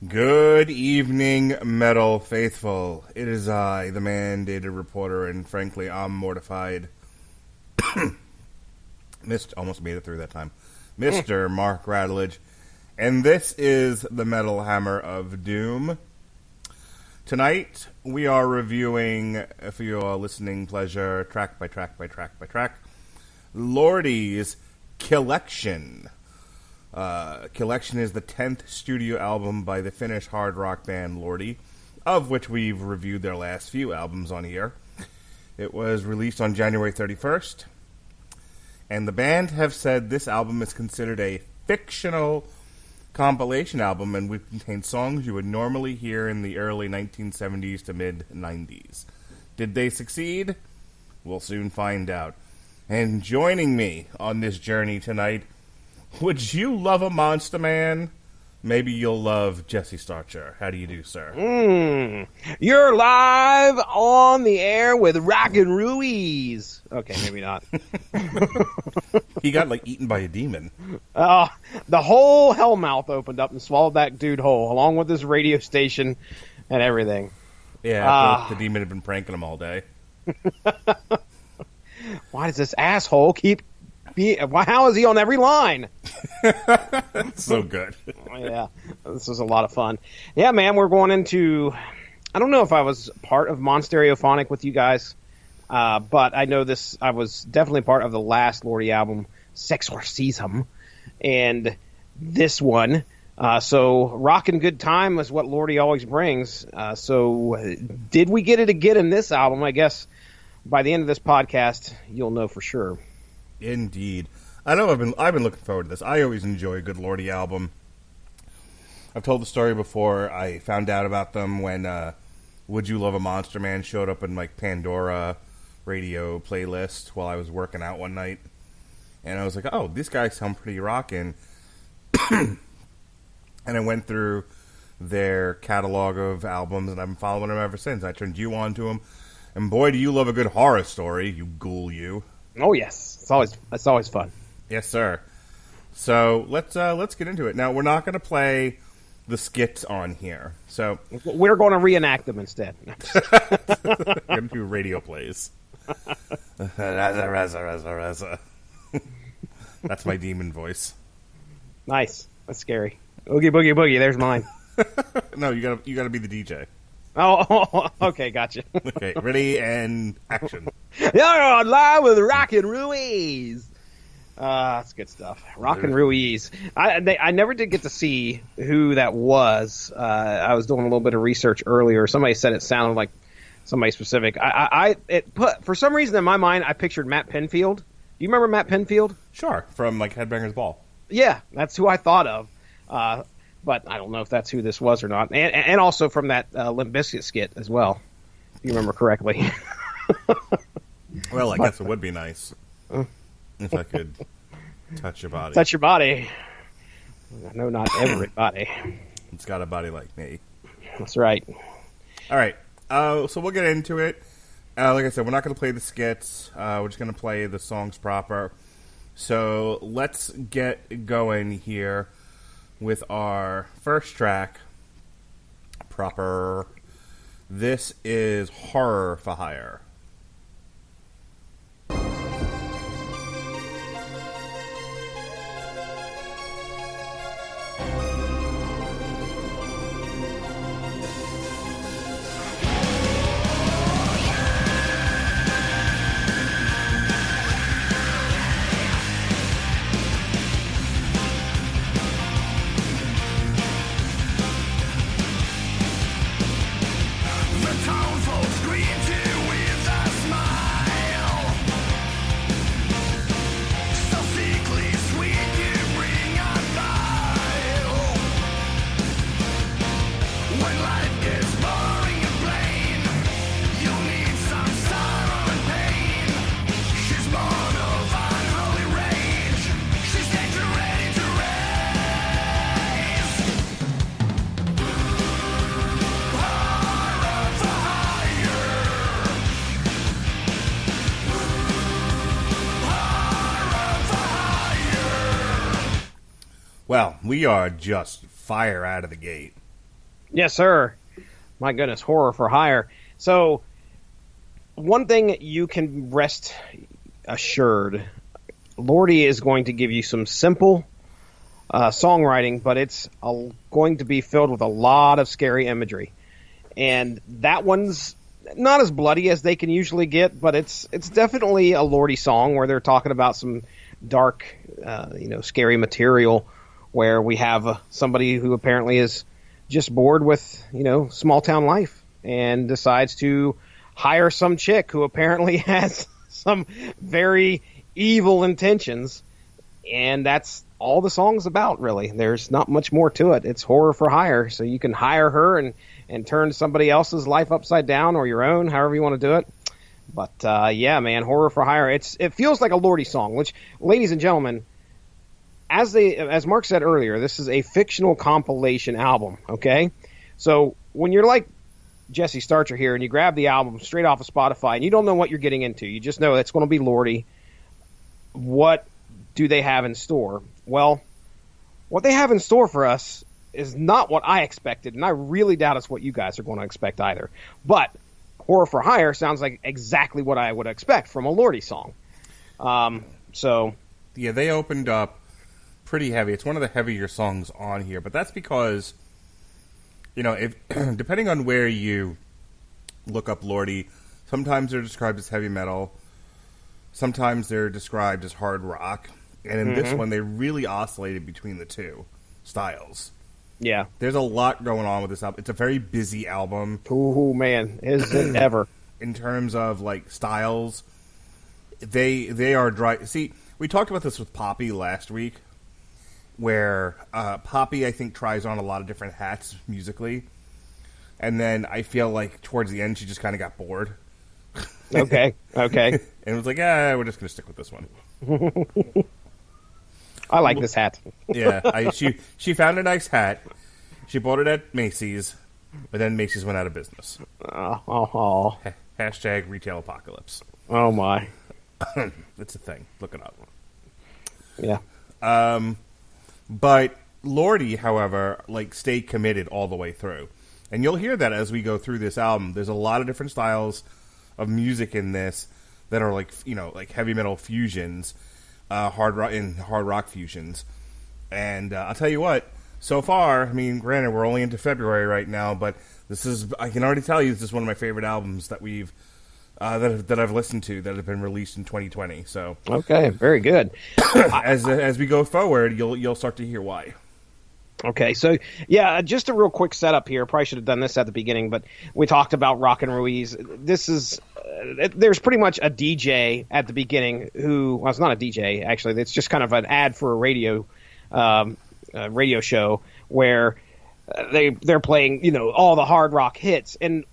Good evening, metal faithful. It is I, the mandated reporter, and frankly, I'm mortified. Almost made it through that time. Mr. Mark Radulich, and this is the Metal Hammer of Doom. Tonight, we are reviewing, for your listening pleasure, track by track, Lordi's Killection. Killection is the 10th studio album by the Finnish hard rock band Lordi, of which we've reviewed their last few albums on here. It was released on January 31st, and the band have said this album is considered a fictional compilation album and would contain songs you would normally hear in the early 1970s to mid-90s. Did they succeed? We'll soon find out. And joining me on this journey tonight, would you love a Monster Man? Maybe you'll love Jesse Starcher. How do you do, sir? You're live on the air with Rockin' Ruiz. Okay, maybe not. He got, eaten by a demon. The whole hellmouth opened up and swallowed that dude whole, along with his radio station and everything. Yeah, the demon had been pranking him all day. Why does this asshole keep... How is he on every line? So good. Yeah, this was a lot of fun. Yeah, man, we're going into... I don't know if I was part of Monstereophonic with you guys, but I know this. I was definitely part of the last Lordi album, Sexorcism, and this one. So rockin' good time is what Lordi always brings. So did we get it again in this album? I guess by the end of this podcast, you'll know for sure. Indeed. I know I've been looking forward to this. I always enjoy a good Lordi album. I've told the story before. I found out about them when Would You Love a Monster Man showed up in Pandora radio playlist while I was working out one night. And I was like, oh, these guys sound pretty rockin'. And I went through their catalog of albums, and I've been following them ever since. I turned you on to them. And boy, do you love a good horror story, you ghoul, you. Oh, yes. It's always fun. Yes, sir. So let's get into it. Now, we're not going to play the skits on here. So we're going to reenact them instead. We're going to do radio plays. Raza. That's my demon voice. Nice. That's scary. Oogie boogie boogie. There's mine. No, you gotta be the DJ. Oh, okay, gotcha. Okay, ready and action. You're on live with Rockin' Ruiz. That's good stuff. Rockin' Ruiz. I never did get to see who that was. I was doing a little bit of research earlier. Somebody said it sounded like somebody specific. For some reason in my mind, I pictured Matt Pinfield. Do you remember Matt Pinfield? Sure, from Headbangers Ball. Yeah, that's who I thought of. But I don't know if that's who this was or not. And also from that Limp Bizkit skit as well, if you remember correctly. Well, I guess it would be nice if I could touch your body. Touch your body. No, not everybody. It's got a body like me. That's right. All right. So we'll get into it. Like I said, we're not going to play the skits. We're just going to play the songs proper. So let's get going here with our first track, proper. This is Horror for Hire. Well, we are just fire out of the gate. Yes, sir. My goodness, horror for hire. So, one thing you can rest assured, Lordi is going to give you some simple songwriting, but it's going to be filled with a lot of scary imagery. And that one's not as bloody as they can usually get, but it's definitely a Lordi song where they're talking about some dark, scary material, where we have somebody who apparently is just bored with, small town life and decides to hire some chick who apparently has some very evil intentions. And that's all the song's about, really. There's not much more to it. It's horror for hire. So you can hire her and turn somebody else's life upside down, or your own, however you want to do it. But, yeah, man, horror for hire. It feels like a Lordi song, which, ladies and gentlemen, as Mark said earlier, this is a fictional compilation album, okay? So when you're like Jesse Starcher here and you grab the album straight off of Spotify and you don't know what you're getting into, you just know it's going to be Lordi. What do they have in store? Well, what they have in store for us is not what I expected, and I really doubt it's what you guys are going to expect either. But horror for hire sounds like exactly what I would expect from a Lordi song. Yeah, they opened up pretty heavy. It's one of the heavier songs on here, but that's because, if depending on where you look up Lordi, sometimes they're described as heavy metal, sometimes they're described as hard rock, and in this one, they really oscillated between the two styles. Yeah. There's a lot going on with this album. It's a very busy album. Oh, man. Is it ever. In terms of, styles, they are dry. See, we talked about this with Poppy last week, where Poppy, I think, tries on a lot of different hats musically, and then I feel like towards the end she just kind of got bored. Okay. And it was like, we're just going to stick with this one. I like this hat. Yeah, she found a nice hat. She bought it at Macy's, but then Macy's went out of business. Hashtag retail apocalypse. Oh, my. It's a thing. Look it up. Yeah. But Lordi, however, stayed committed all the way through. And you'll hear that as we go through this album. There's a lot of different styles of music in this that are like heavy metal fusions, hard rock fusions. And I'll tell you what, so far, I mean, granted, we're only into February right now, but I can already tell you this is one of my favorite albums that we've that I've listened to that have been released in 2020. So okay, very good. as we go forward, you'll start to hear why. Okay, so yeah, just a real quick setup here. Probably should have done this at the beginning, but we talked about Rockin' Ruiz. This is there's pretty much a DJ at the beginning who it's not a DJ actually. It's just kind of an ad for a radio show where they're playing all the hard rock hits. And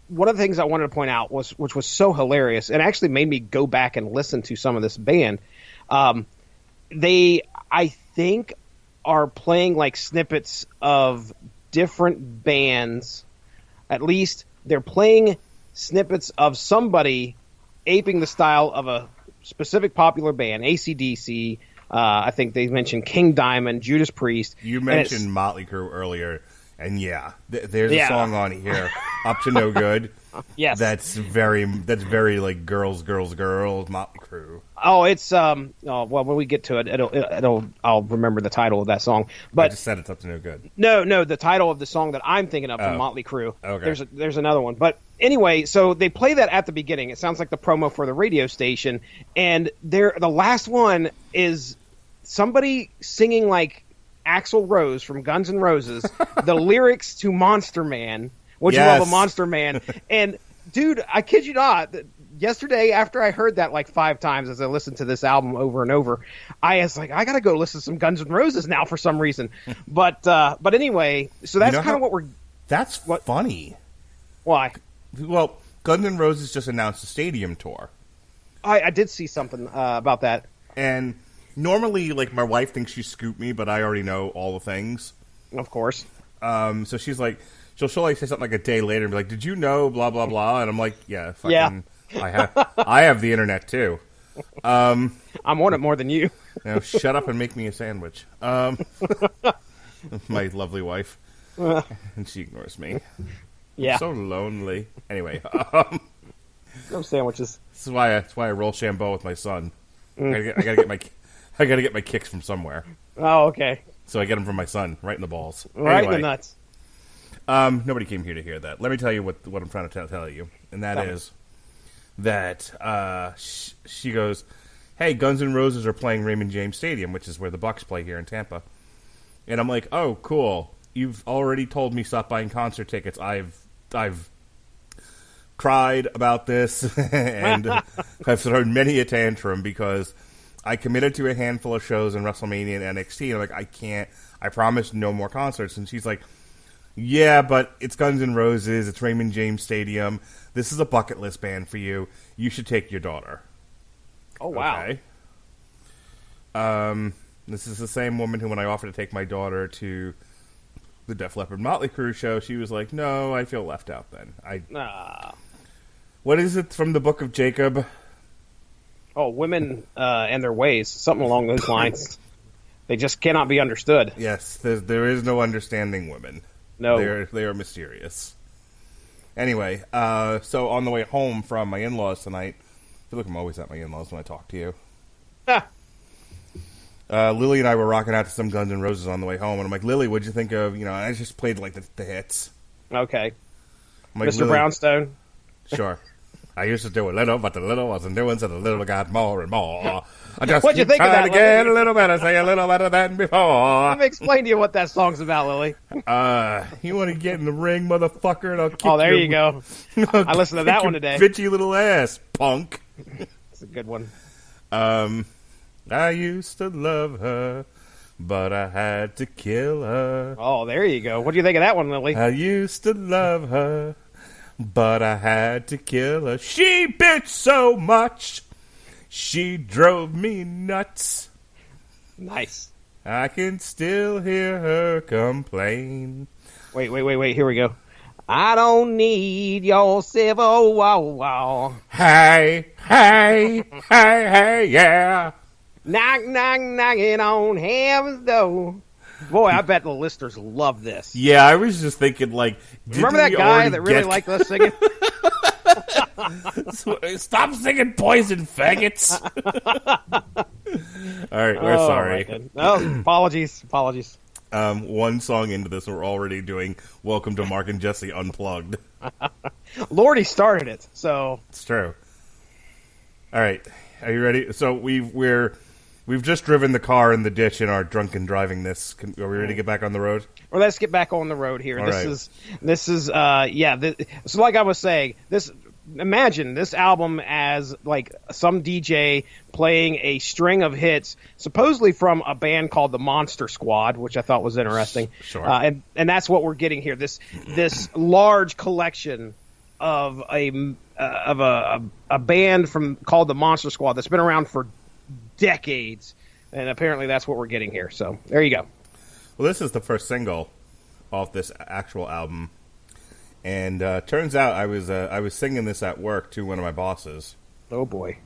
one of the things I wanted to point out which was so hilarious and actually made me go back and listen to some of this band. They I think are playing snippets of different bands. At least they're playing snippets of somebody aping the style of a specific popular band, AC/DC. I think they mentioned King Diamond, Judas Priest. You mentioned Motley Crue earlier, and there's a song on here, Up to No Good. Yes, that's very girls, Motley Crue. Oh, it's well, when we get to it, I'll remember the title of that song. But I just said it's Up to No Good. No, the title of the song that I'm thinking of from Motley Crue. Okay. There's another one, but anyway, so they play that at the beginning. It sounds like the promo for the radio station, and the last one is somebody singing like Axl Rose from Guns N' Roses, the lyrics to Monster Man. Would you love a Monster Man? And dude, I kid you not. Yesterday, after I heard that 5 times as I listened to this album over and over, I was like, I gotta go listen to some Guns N' Roses now for some reason. But anyway, so that's kind of what we're. That's funny. Why? Well, Guns N' Roses just announced a stadium tour. I did see something about that. And normally, my wife thinks she scooped me, but I already know all the things. Of course. So she's like. She'll say something a day later and be like, "Did you know blah blah blah?" And I'm like, "Yeah, fucking, yeah. I have the internet too." I'm on it more than you. Shut up and make me a sandwich. My lovely wife. and she ignores me. Yeah. I'm so lonely. Anyway, No sandwiches. That's why I roll Shambo with my son. I gotta get my kicks from somewhere. Oh, okay. So I get them from my son, right in the balls. Right Anyway, in the nuts. Nobody came here to hear that. Let me tell you what I'm trying to tell you, and that is that she goes, "Hey, Guns N' Roses are playing Raymond James Stadium, which is where the Bucks play here in Tampa." And I'm like, "Oh, cool! You've already told me stop buying concert tickets. I've cried about this, and I've thrown many a tantrum because I committed to a handful of shows in WrestleMania and NXT. And I'm like, I can't. I promised no more concerts." And she's like, "Yeah, but it's Guns N' Roses. It's Raymond James Stadium. This is a bucket list band for you. You should take your daughter." Oh, wow. Okay. This is the same woman who, when I offered to take my daughter to the Def Leppard Motley Crue show, she was like, "No, I feel left out then." What is it from the Book of Jacob? Oh, women and their ways. Something along those lines. They just cannot be understood. Yes, there is no understanding women. No. They are mysterious. Anyway, so on the way home from my in-laws tonight, I feel like I'm always at my in-laws when I talk to you. Lily and I were rocking out to some Guns N' Roses on the way home, and I'm like, "Lily, what'd you think of?" I just played like the hits. Okay. I'm like, Mr. "Lily, Brownstone. Sure. I used to do a little, but the little wasn't doing, so the little got more and more. I just What'd you keep think of trying that, to get Lily? a little better, say a little better than before. Let me explain to you what that song's about, Lily. You want to get in the ring, motherfucker, and I'll kick Oh, there your, you go. I listened to that one today. Bitchy little ass, punk. It's a good one. I used to love her, but I had to kill her. Oh, there you go. What do you think of that one, Lily? I used to love her, but I had to kill her. She bitched so much, she drove me nuts. Nice. I can still hear her complain. Wait. Here we go. I don't need your civil wow. Hey, yeah. Knocking on heaven's door. Boy, I bet the listeners love this. Yeah, I was just thinking, like, Remember that guy that really liked us singing? Stop singing Poison, faggots. All right, we're sorry. No, apologies. One song into this, we're already doing Welcome to Mark and Jesse Unplugged. Lordi started it, so... It's true. All right, are you ready? So we've just driven the car in the ditch in our drunken driving. Are we ready to get back on the road? Well, let's get back on the road here. All this is so like I was saying, imagine this album as like some DJ playing a string of hits, supposedly from a band called the Monster Squad, which I thought was interesting. Sure. And that's what we're getting here. This large collection of a band called the Monster Squad that's been around for decades, and apparently that's what we're getting here. So there you go. Well, this is the first single off this actual album, and turns out I was singing this at work to one of my bosses. Oh boy.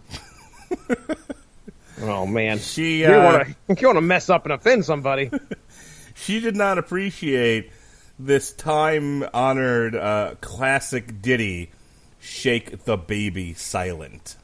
Oh man. You want to mess up and offend somebody. She did not appreciate this time-honored classic ditty, "Shake the Baby Silent."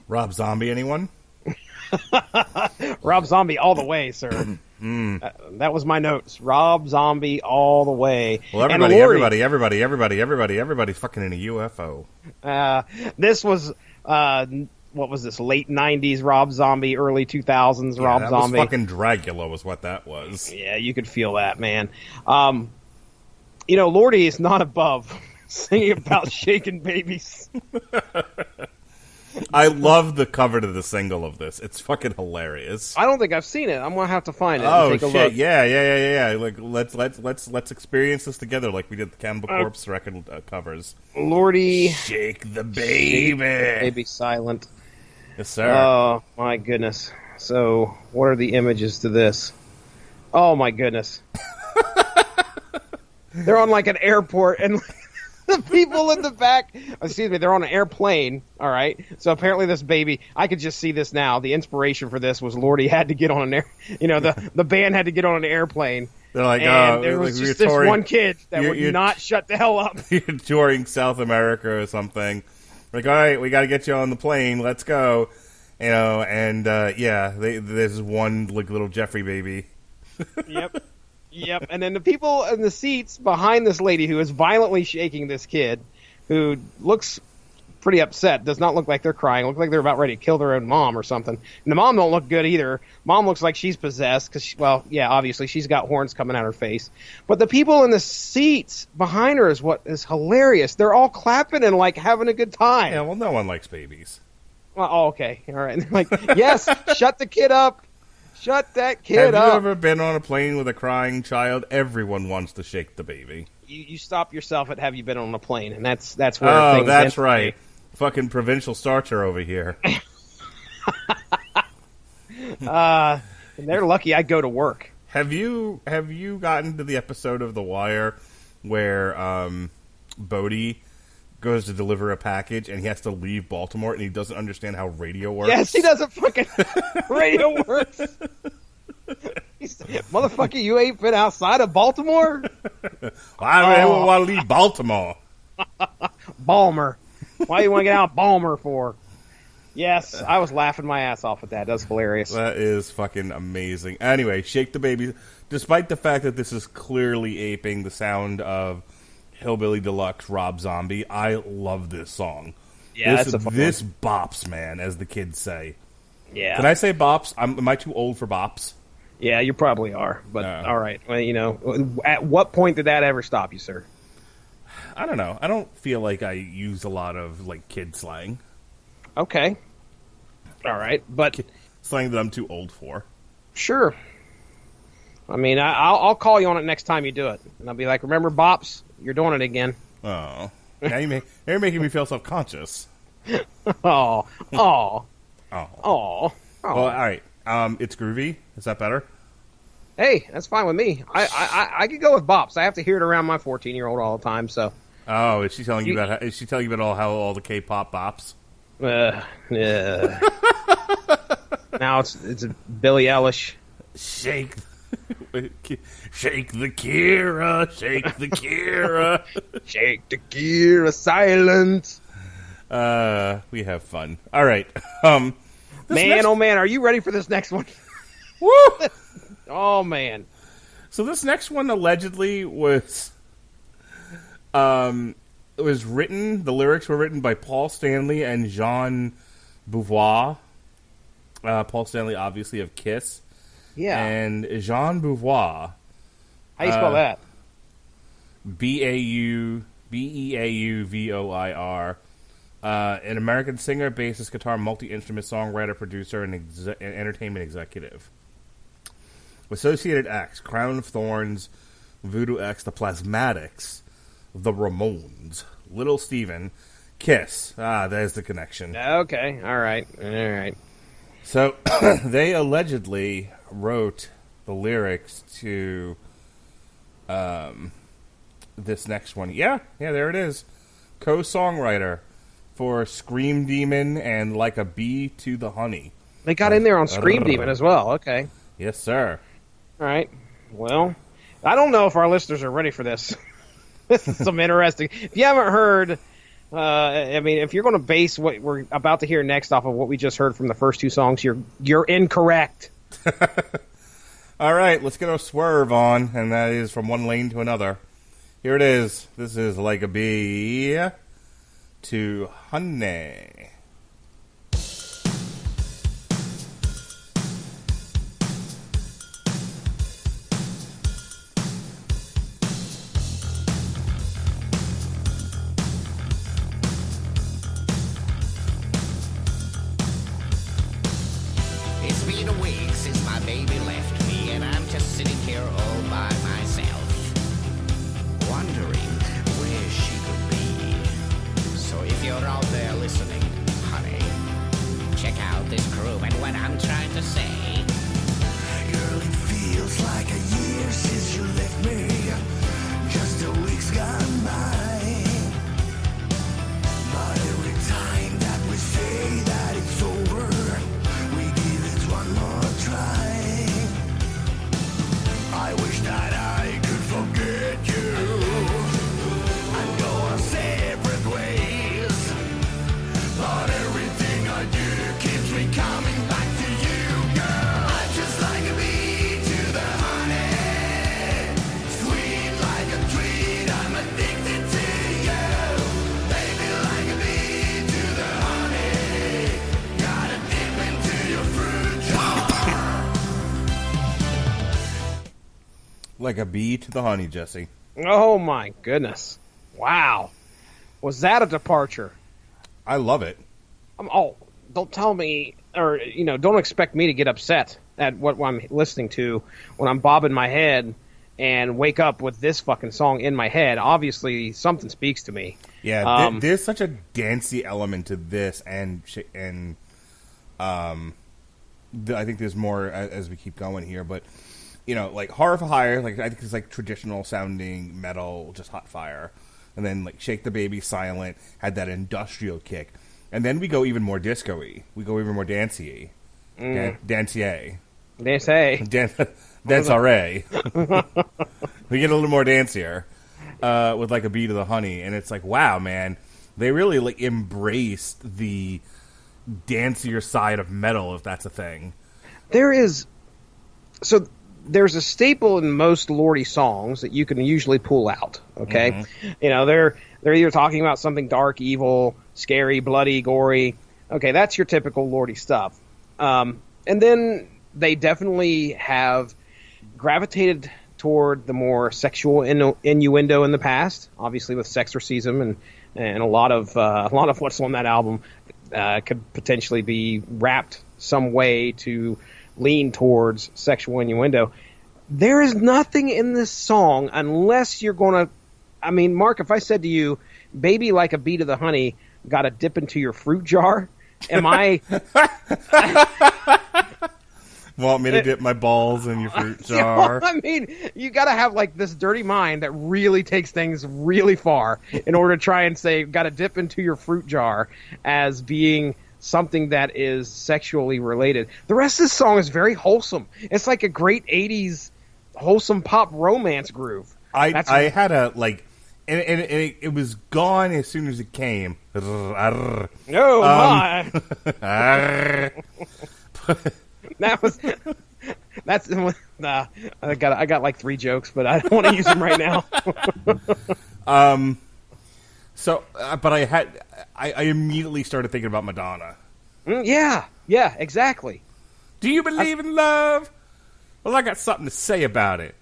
Rob Zombie, anyone? Rob Zombie all the way, sir. That was my notes. Rob Zombie all the way. Well, everybody's fucking in a UFO. This was what was this? Late '90s Rob Zombie, early 2000s Rob that Zombie. Was fucking Dracula was what that was. Yeah, you could feel that, man. Lordi is not above singing about shaking babies. I love the cover to the single of this. It's fucking hilarious. I don't think I've seen it. I'm gonna have to find it. Oh and take a shit! look. Yeah. Like let's experience this together, like we did the Cannibal Corpse record covers. Lordi, shake the baby. Baby silent. Yes, sir. Oh my goodness. So, what are the images to this? Oh my goodness. They're on like an airport and. The people in the back, they're on an airplane, all right? So apparently this baby, I could just see this now. The inspiration for this was Lordi had to get on an the band had to get on an airplane. They're like, and there was just this one kid that would not shut the hell up. You're touring South America or something. Like, all right, we got to get you on the plane. Let's go. There's one like little Jeffrey baby. Yep, and then the people in the seats behind this lady who is violently shaking this kid, who looks pretty upset, does not look like they're crying, look like they're about ready to kill their own mom or something. And the mom don't look good either. Mom looks like she's possessed, because, obviously she's got horns coming out her face. But the people in the seats behind her is what is hilarious. They're all clapping and, like, having a good time. Yeah, well, no one likes babies. Well, okay, all right. They're like, yes, shut the kid up. Shut that kid up. Have you ever been on a plane with a crying child? Everyone wants to shake the baby. You stop yourself at have you been on a plane, and that's where Oh, things that's right. Fucking provincial starcher over here. They're lucky I go to work. Have you gotten to the episode of The Wire where Bodie goes to deliver a package and he has to leave Baltimore and he doesn't understand how radio works? Yes, he doesn't fucking radio works. Motherfucker, you ain't been outside of Baltimore? I don't want to leave Baltimore. Balmer. Why you want to get out of Balmer for? Yes, I was laughing my ass off at that. That's hilarious. That is fucking amazing. Anyway, Shake the Baby. Despite the fact that this is clearly aping the sound of Hillbilly Deluxe Rob Zombie, I love this song. Yeah, this bops, man, as the kids say. Yeah. Can I say bops? Am I too old for bops? Yeah, you probably are. But all right. Well, at what point did that ever stop you, sir? I don't know. I don't feel like I use a lot of like kid slang. Okay. All right, but slang that I'm too old for. Sure. I mean, I'll call you on it next time you do it, and I'll be like, "Remember, bops? You're doing it again." Oh, now you're making me feel self-conscious. Oh. Well, all right. It's groovy. Is that better? Hey, that's fine with me. I could go with bops. I have to hear it around my 14-year-old all the time. So. Oh, is she telling you about? Is she telling you about how all the K-pop bops? Yeah. Now it's Billie Eilish. Shake the Kira, shake the Kira, shake the Kira, silence. We have fun. All right, man, oh man, are you ready for this next one? Woo! Oh man. So this next one allegedly was written. The lyrics were written by Paul Stanley and Jean Beauvoir. Paul Stanley, obviously, of Kiss. Yeah. And Jean Beauvoir. How you spell that? Beauvoir. An American singer, bassist, guitar, multi-instrument songwriter, producer, and entertainment executive. Associated Acts, Crown of Thorns, Voodoo X, The Plasmatics, The Ramones, Little Steven, Kiss. There's the connection. Okay, all right. So, they allegedly wrote the lyrics to this next one. Yeah, there it is. Co-songwriter for Scream Demon and Like a Bee to the Honey. They got in there on Scream Demon as well, okay. Yes, sir. All right. Well, I don't know if our listeners are ready for this. This is some interesting. If you haven't heard I mean, if you're going to base what we're about to hear next off of what we just heard from the first two songs, you're incorrect. All right, let's get a swerve on, and that is from one lane to another. Here it is. This is Like a Bee to Honey. It's been a week since my baby left me, and I'm just sitting here all by myself, wondering where she could be. So if you're out there listening, honey, check out this groove and what I'm trying to say. Girl, it feels like a year since you left me. Just a week's gone by. But every time that we say that it's over, we give it one more try. I wish that I could forget you and go our separate ways. But everything I do keeps me coming back to you, girl. I'm just like a bee to the honey, sweet like a treat. I'm addicted to you, baby, like a bee to the honey. Gotta dip into your fruit jar. Like a bee to the honey, Jesse. Oh my goodness! Wow, was that a departure? I love it. Don't tell me, or don't expect me to get upset at what I'm listening to when I'm bobbing my head and wake up with this fucking song in my head. Obviously, something speaks to me. Yeah, there's such a dancey element to this, and I think there's more as we keep going here. But like Horror for Hire, like I think it's like traditional sounding metal, just hot fire, and then like Shake the Baby, Silent had that industrial kick, and then we go even more disco-y. We go even more dancey, dancier, dance-array. We get a little more dancier with like a Bee to the Honey, and it's like, wow, man, they really like embraced the dancier side of metal, if that's a thing. There's a staple in most Lordi songs that you can usually pull out. Okay, Mm-hmm. They're either talking about something dark, evil, scary, bloody, gory. Okay, that's your typical Lordi stuff. And then they definitely have gravitated toward the more sexual innuendo in the past, obviously with Sexorcism and a lot of what's on that album could potentially be wrapped some way to lean towards sexual innuendo. There is nothing in this song unless you're going to... I mean, Mark, if I said to you, baby like a bee to the honey, gotta dip into your fruit jar, am I... Want me to dip my balls in your fruit jar? I mean, you gotta have like this dirty mind that really takes things really far in order to try and say, gotta dip into your fruit jar as being something that is sexually related. The rest of this song is very wholesome. It's like a great 80s wholesome pop romance groove. I had a, like, and it was gone as soon as it came. Oh, my. I got like 3 jokes, but I don't want to use them right now. But I immediately started thinking about Madonna. Yeah, exactly. Do you believe in love? Well, I got something to say about it.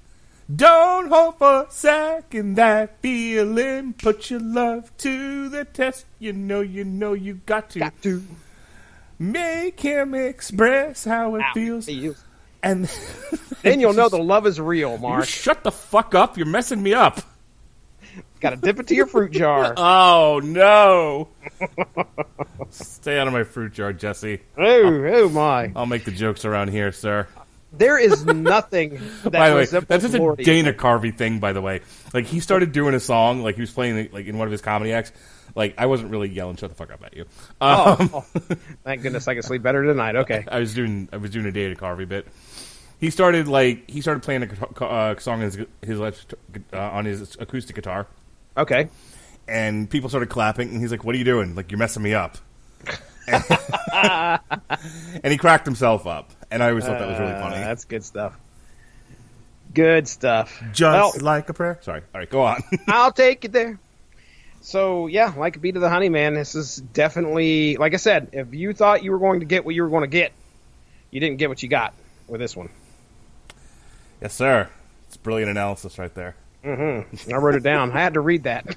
Don't hold for a second that feeling. Put your love to the test. You know you got to. Make him express how it feels. And then you'll know the love is real, Mark. You shut the fuck up. You're messing me up. Got to dip into your fruit jar. Oh, no. Stay out of my fruit jar, Jesse. Oh, my. I'll make the jokes around here, sir. There is nothing that by the way, resembles that's just Lordi. a Dana Carvey thing, by the way. Like, he started doing a song, like, he was playing, like, in one of his comedy acts. Like, I wasn't really yelling, shut the fuck up at you. Thank goodness I can sleep better tonight. Okay. I was doing a Dana Carvey bit. He started playing a song on his acoustic guitar. Okay. and people started clapping, and he's like, "What are you doing? Like, you're messing me up." And he cracked himself up, and I always thought that was really funny. That's good stuff. Good stuff. Just like a prayer. Sorry. All right, go on. I'll take it there. So, yeah, like a beat of the honey, man. This is definitely, like I said, if you thought you were going to get what you were going to get, you didn't get what you got with this one. Yes, sir. It's brilliant analysis right there. Mm-hmm. I wrote it down. I had to read that.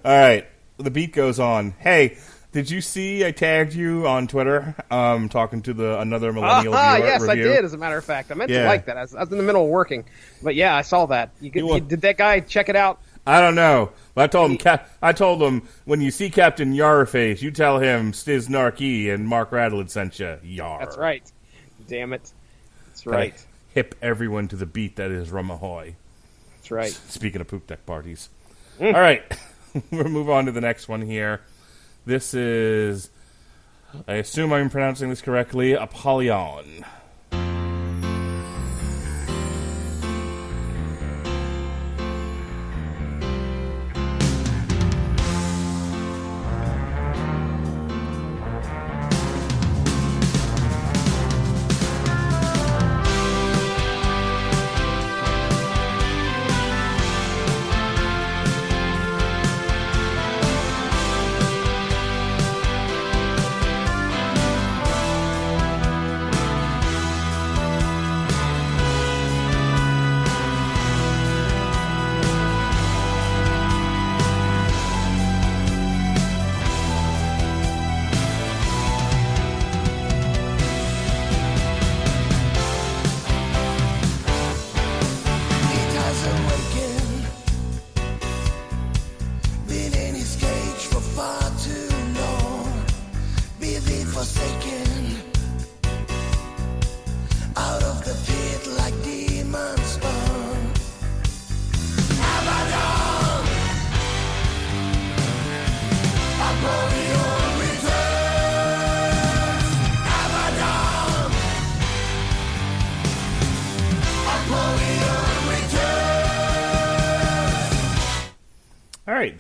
All right. The beat goes on. Hey, did you see I tagged you on Twitter talking to another millennial viewer yes, review? I did, as a matter of fact. I meant to like that. I was in the middle of working. But, yeah, I saw that. Did that guy check it out? I don't know. But I told him, when you see Captain Yarface, you tell him Stiz Narkey and Mark Radulich sent you. Yar. That's right. Damn it. That's right. Gotta hip everyone to the beat that is Rum Ahoy. That's right. Speaking of poop deck parties. All right. We'll move on to the next one here. This is, I assume I'm pronouncing this correctly, Apollyon.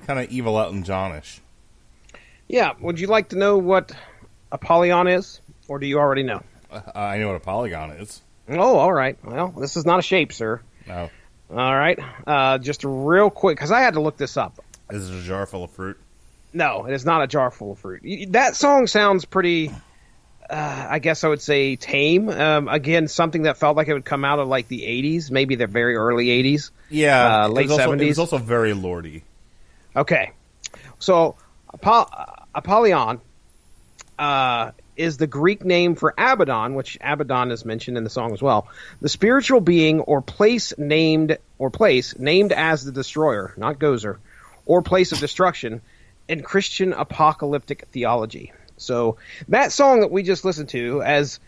Kind of Evil Elton Johnish. Yeah. Would you like to know what Apollyon is, or do you already know? I know what a polygon is. Oh, all right. Well, this is not a shape, sir. No. All right. Just real quick, because I had to look this up. Is it a jar full of fruit? No, it is not a jar full of fruit. That song sounds pretty, I guess I would say, tame. Again, something that felt like it would come out of like the 80s, maybe the very early 80s. Yeah. Late 70s. It was also very Lordi. Okay. So, Apollyon is the Greek name for Abaddon, which Abaddon is mentioned in the song as well. The spiritual being or place named as the destroyer, not Gozer, or place of destruction in Christian apocalyptic theology. So that song that we just listened to, as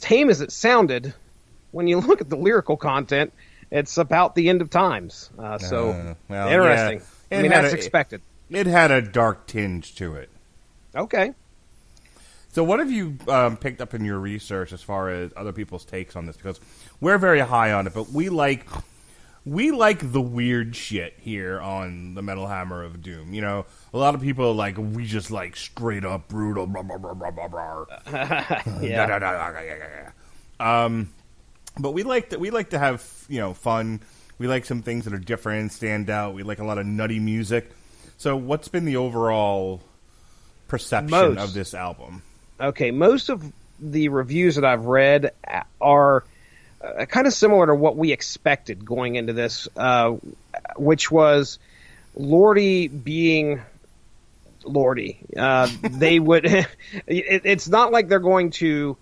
tame as it sounded, when you look at the lyrical content, it's about the end of times. Interesting. Yeah. I mean, that's expected. It had a dark tinge to it. Okay. So what have you picked up in your research as far as other people's takes on this? Because we're very high on it, but we like the weird shit here on the Metal Hammer of Doom. You know, a lot of people are like, we just like straight up brutal. Blah, blah, blah, blah, blah, blah. Yeah. But we like to have, fun. We like some things that are different, stand out. We like a lot of nutty music. So what's been the overall perception of this album? Okay, most of the reviews that I've read are kind of similar to what we expected going into this, which was Lordi being Lordi. They would. It's not like they're going to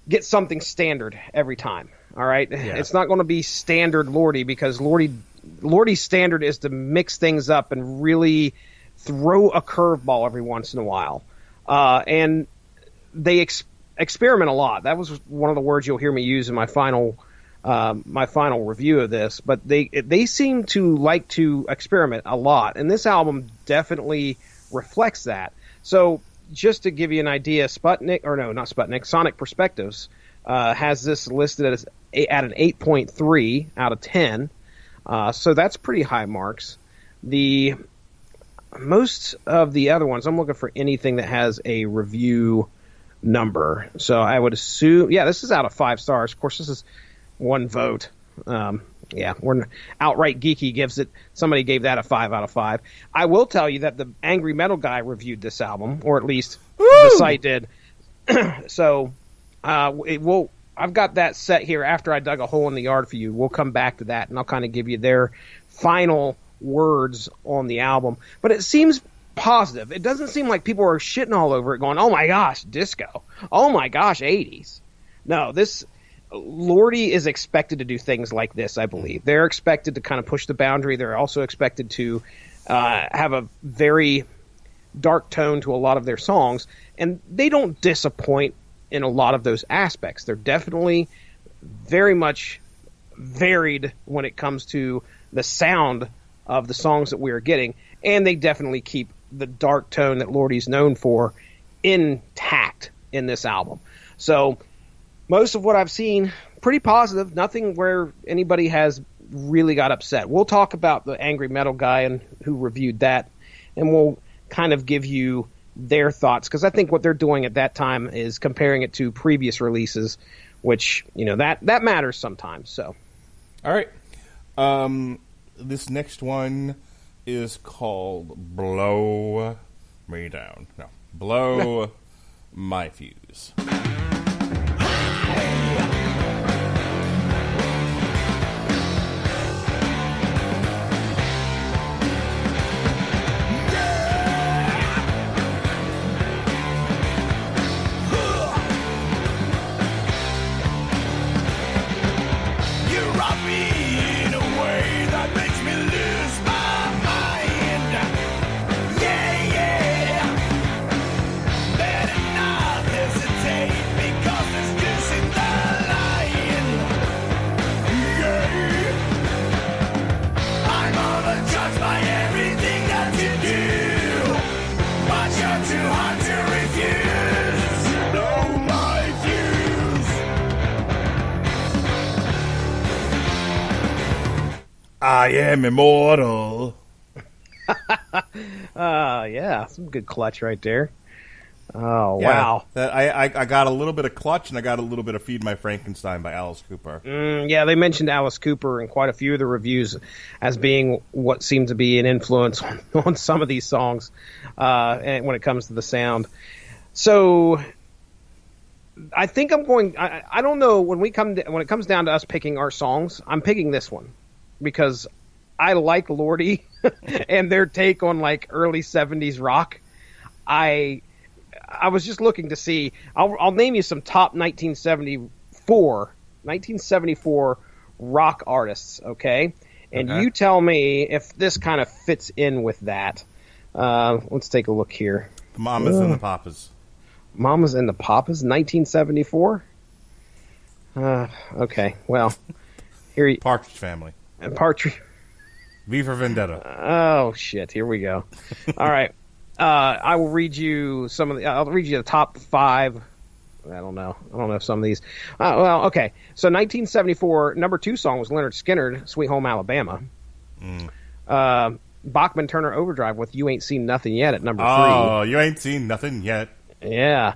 get something standard every time. All right, yeah. It's not going to be standard Lordi, because Lordi's standard is to mix things up and really throw a curveball every once in a while. And they experiment a lot. That was one of the words you'll hear me use in my final review of this. But they seem to like to experiment a lot, and this album definitely reflects that. So just to give you an idea, Sonic Perspectives has this listed at an 8.3 out of 10. So that's pretty high marks. Most of the other ones, I'm looking for anything that has a review number. So I would assume, this is out of 5 stars. Of course, this is one vote. We're outright geeky gives it. Somebody gave that a 5 out of 5. I will tell you that the Angry Metal Guy reviewed this album, or at least the site did. So I've got that set here. After I dug a hole in the yard for you, we'll come back to that, and I'll kind of give you their final words on the album. But it seems positive. It doesn't seem like people are shitting all over it, going, "Oh my gosh, disco! Oh my gosh, 80s." No, Lordi is expected to do things like this, I believe. They're expected to kind of push the boundary. They're also expected to have a very dark tone to a lot of their songs, and they don't disappoint in a lot of those aspects. They're definitely very much varied when it comes to the sound of the songs that we are getting, and they definitely keep the dark tone that Lordi's known for intact in this album. So most of what I've seen, pretty positive. Nothing where anybody has really got upset. We'll talk about the Angry Metal Guy and who reviewed that, and we'll kind of give you their thoughts, because I think what they're doing at that time is comparing it to previous releases, which, that matters sometimes. So, all right. This next one is called Blow Me Down. No, Blow My Fuse. I am immortal. Some good clutch right there. Oh, yeah, wow. I got a little bit of Clutch, and I got a little bit of Feed My Frankenstein by Alice Cooper. They mentioned Alice Cooper in quite a few of the reviews as being what seemed to be an influence on some of these songs and when it comes to the sound. So I think I'm going. I don't know when it comes down to us picking our songs. I'm picking this one because I like Lordi and their take on like early 70s rock. I was just looking to see. I'll name you some top 1974 rock artists, okay? And you tell me if this kind of fits in with that. Let's take a look here. The Mamas and the Papas. Mamas and the Papas, 1974? Okay, well, here Partridge Family. Partridge. V for Vendetta. Oh, shit, here we go. All right. I will read you I'll read you the top 5. I don't know if some of these. Okay. So 1974, number 2 song was Leonard Skinner, "Sweet Home Alabama." Bachman Turner Overdrive with "You Ain't Seen Nothing Yet" at number 3. Oh, you ain't seen nothing yet. Yeah.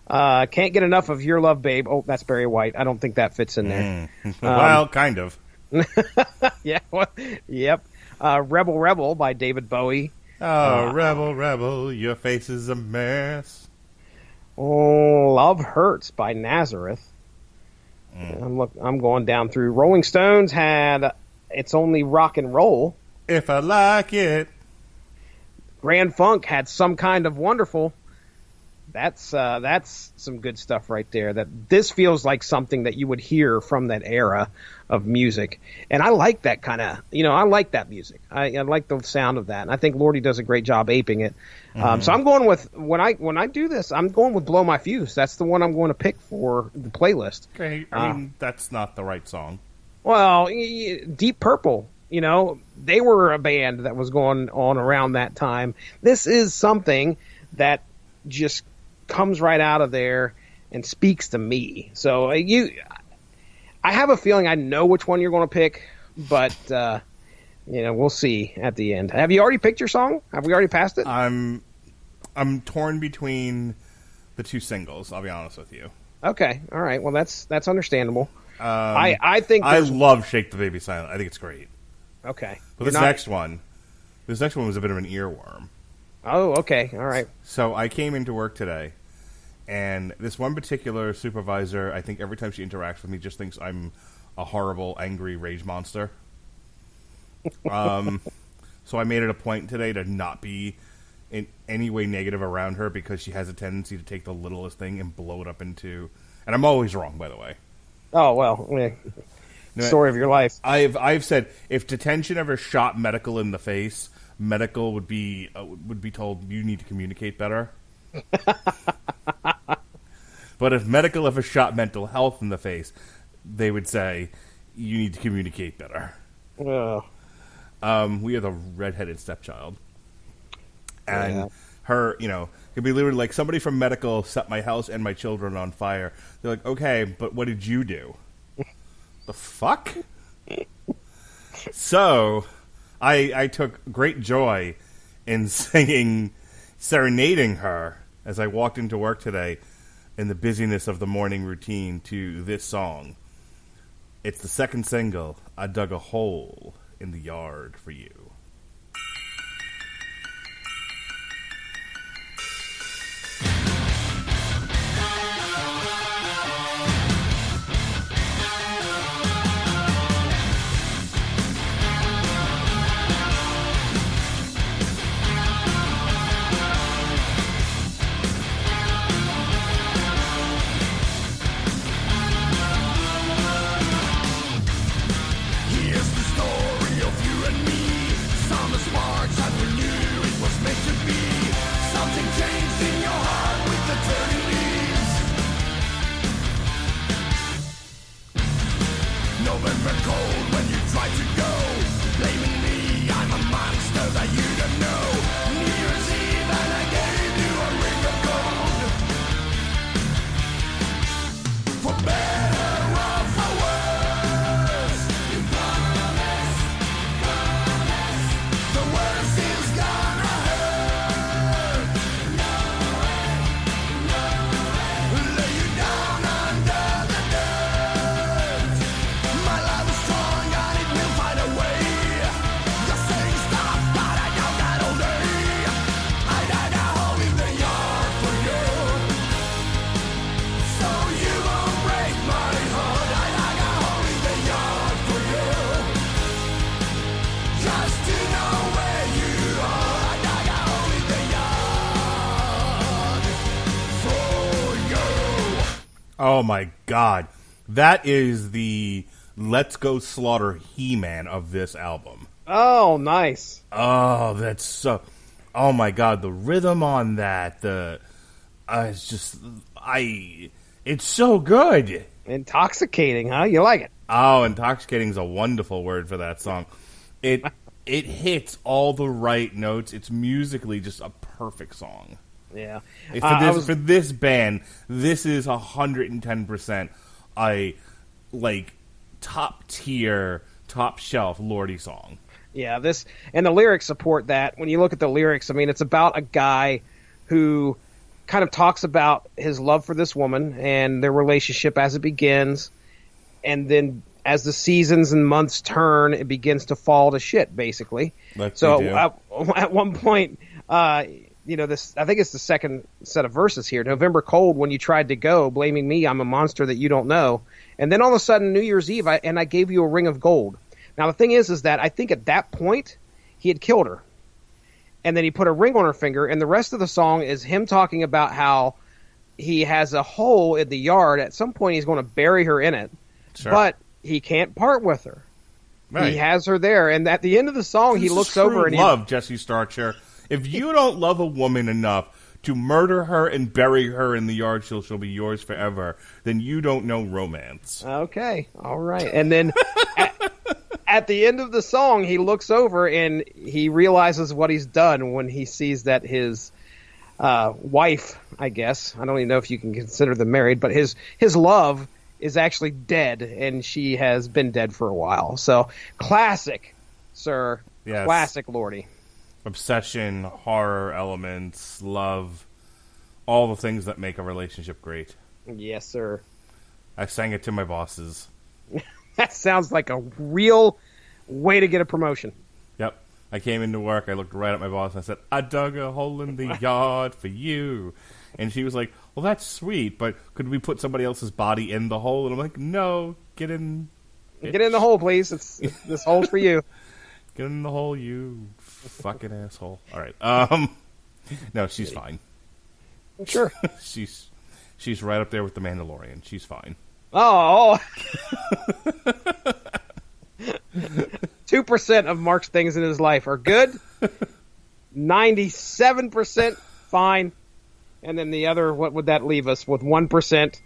Can't Get Enough of Your Love, Babe. Oh, that's Barry White. I don't think that fits in there. Well, kind of. Yeah. Well, yep. Rebel Rebel by David Bowie. Oh, Rebel, Rebel, your face is a mess. Oh, Love Hurts by Nazareth. I'm going down through. Rolling Stones had It's Only Rock and Roll. If I Like It. Grand Funk had Some Kind of Wonderful. That's some good stuff right there. This feels like something that you would hear from that era of music, and I like that kind of. I like that music. I like the sound of that, and I think Lordi does a great job aping it. So I'm going with when I do this, I'm going with "Blow My Fuse." That's the one I'm going to pick for the playlist. Okay, I mean that's not the right song. Well, Deep Purple. They were a band that was going on around that time. This is something that just comes right out of there and speaks to me. So I I have a feeling I know which one you're going to pick, but we'll see at the end. Have you already picked your song? Have we already passed it? I'm torn between the two singles. I'll be honest with you. Okay, all right. Well, that's understandable. I think I love "Shake the Baby Silent." I think it's great. Okay, But this next one was a bit of an earworm. Oh, okay, all right. So I came into work today, and this one particular supervisor, I think every time she interacts with me, just thinks I'm a horrible, angry rage monster. So I made it a point today to not be in any way negative around her because she has a tendency to take the littlest thing and blow it up into... And I'm always wrong, by the way. Oh, well, story of your life. I've said if detention ever shot Medical in the face, Medical would be told you need to communicate better. But if Medical ever shot Mental Health in the face, they would say you need to communicate better. Oh. We are the redheaded stepchild, and her, could be literally like somebody from Medical set my house and my children on fire. They're like, okay, but what did you do? The fuck? So, I took great joy in serenading her as I walked into work today in the busyness of the morning routine to this song. It's the second single, I Dug a Hole in the Yard for You. Here's the story of you and me. Summer sparks and we knew it was meant to be. Something changed in your heart with the turning leaves. November cold when you tried to go, blaming me, I'm a monster that you don't know. New Year's Eve and I gave you a ring of gold. For better or for worse, you promise. The worst is gonna hurt. Lay you down under the dirt. My love is strong and it will find a way. You're saying stop, but I doubt that all day. I dug a hole in the yard for you, so you won't break my heart. I dug a hole in the yard for you, just to know where you are. I dug a hole in the yard for you. Oh my god. That is the Let's Go Slaughter He-Man of this album. Oh, nice. Oh, that's so... Oh my god, the rhythm on that, it's just... It's so good. Intoxicating, huh? You like it? Oh, intoxicating is a wonderful word for that song. It hits all the right notes. It's musically just a perfect song. Yeah. For this band, this is 110% a top tier, top shelf Lordi song. Yeah, and the lyrics support that. When you look at the lyrics, I mean, it's about a guy who kind of talks about his love for this woman and their relationship as it begins, and then as the seasons and months turn, it begins to fall to shit, basically. So at one point, this, I think it's the second set of verses here. November cold when you tried to go, blaming me, I'm a monster that you don't know. And then all of a sudden, New Year's Eve, I gave you a ring of gold. Now, the thing is that I think at that point, he had killed her. And then he put a ring on her finger, and the rest of the song is him talking about how he has a hole in the yard. At some point, he's going to bury her in it. Sure. But he can't part with her. Right. He has her there. And at the end of the song, he looks over and love Jesse Starcher. If you don't love a woman enough to murder her and bury her in the yard, she'll be yours forever, then you don't know romance. Okay, all right. And then at the end of the song, he looks over and he realizes what he's done when he sees that his wife, I guess, I don't even know if you can consider them married, but his love is actually dead, and she has been dead for a while. So, classic, sir. Yes. Classic Lordi. Obsession, horror elements, love, all the things that make a relationship great. Yes, sir. I sang it to my bosses. That sounds like a real way to get a promotion. Yep. I came into work, I looked right at my boss, and I said, I dug a hole in the yard for you. And she was like, well, that's sweet, but could we put somebody else's body in the hole? And I'm like, no, get in. Bitch. Get in the hole, please. This hole's for you. Get in the hole, you fucking asshole. All right. No, she's fine. Sure. She's right up there with the Mandalorian. She's fine. Oh. 2% of Mark's things in his life are good. 97% fine. And then the other, what would that leave us with? 1%.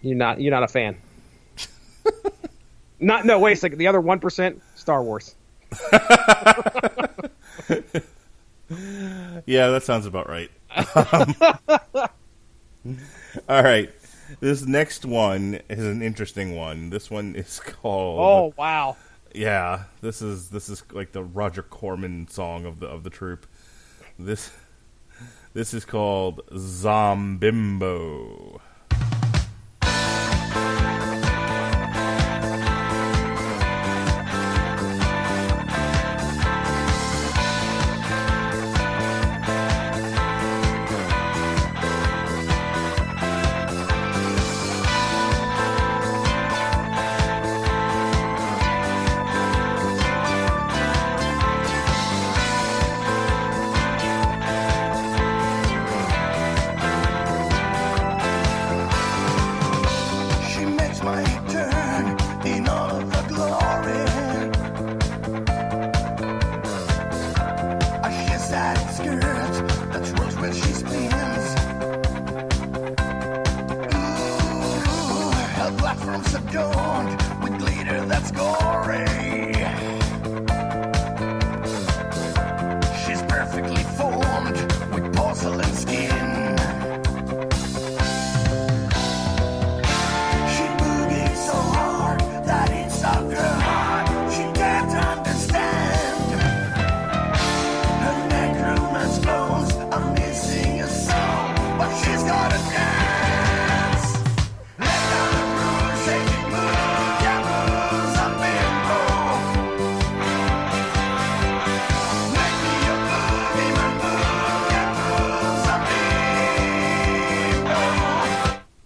You're not a fan. No, wait a second. The other 1%, Star Wars. Yeah, that sounds about right. All right. This next one is an interesting one. This one is called. Oh, wow. Yeah, this is like the Roger Corman song of the troupe. This is called Zombimbo.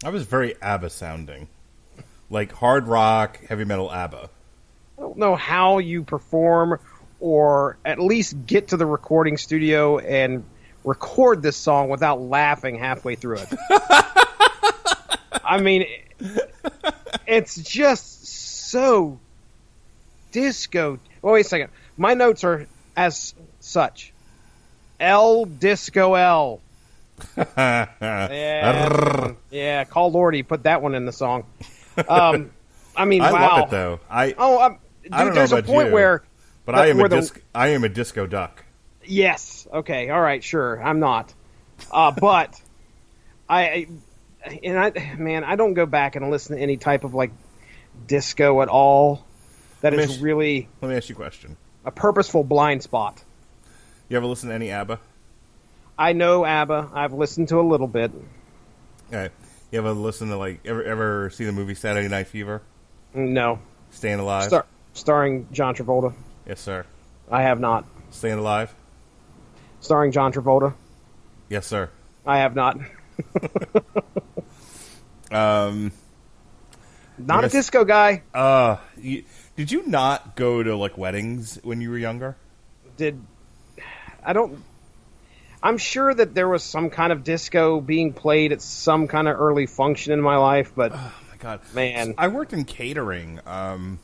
I was very ABBA sounding. Like hard rock, heavy metal ABBA. I don't know how you perform or at least get to the recording studio and record this song without laughing halfway through it. I mean, it's just so disco. Oh, wait a second. My notes are as such. L Disco L. Yeah, call Lordi. Put that one in the song. I mean, I wow. love it though. Dude, I don't know there's a about point you, where, but I am a disco duck. Yes. Okay. All right. Sure. I'm not. But I don't go back and listen to any type of like disco at all. That is really. Let me ask you a question. A purposeful blind spot. You ever listen to any ABBA? I know ABBA. I've listened to a little bit. Okay. You ever listen to ever see the movie Saturday Night Fever? No. Staying Alive? Starring John Travolta? Yes, sir. I have not. Staying Alive? Starring John Travolta? Yes, sir. I have not. Not a disco guy. Did you not go to like weddings when you were younger? I'm sure that there was some kind of disco being played at some kind of early function in my life, but oh my god, man, I worked in catering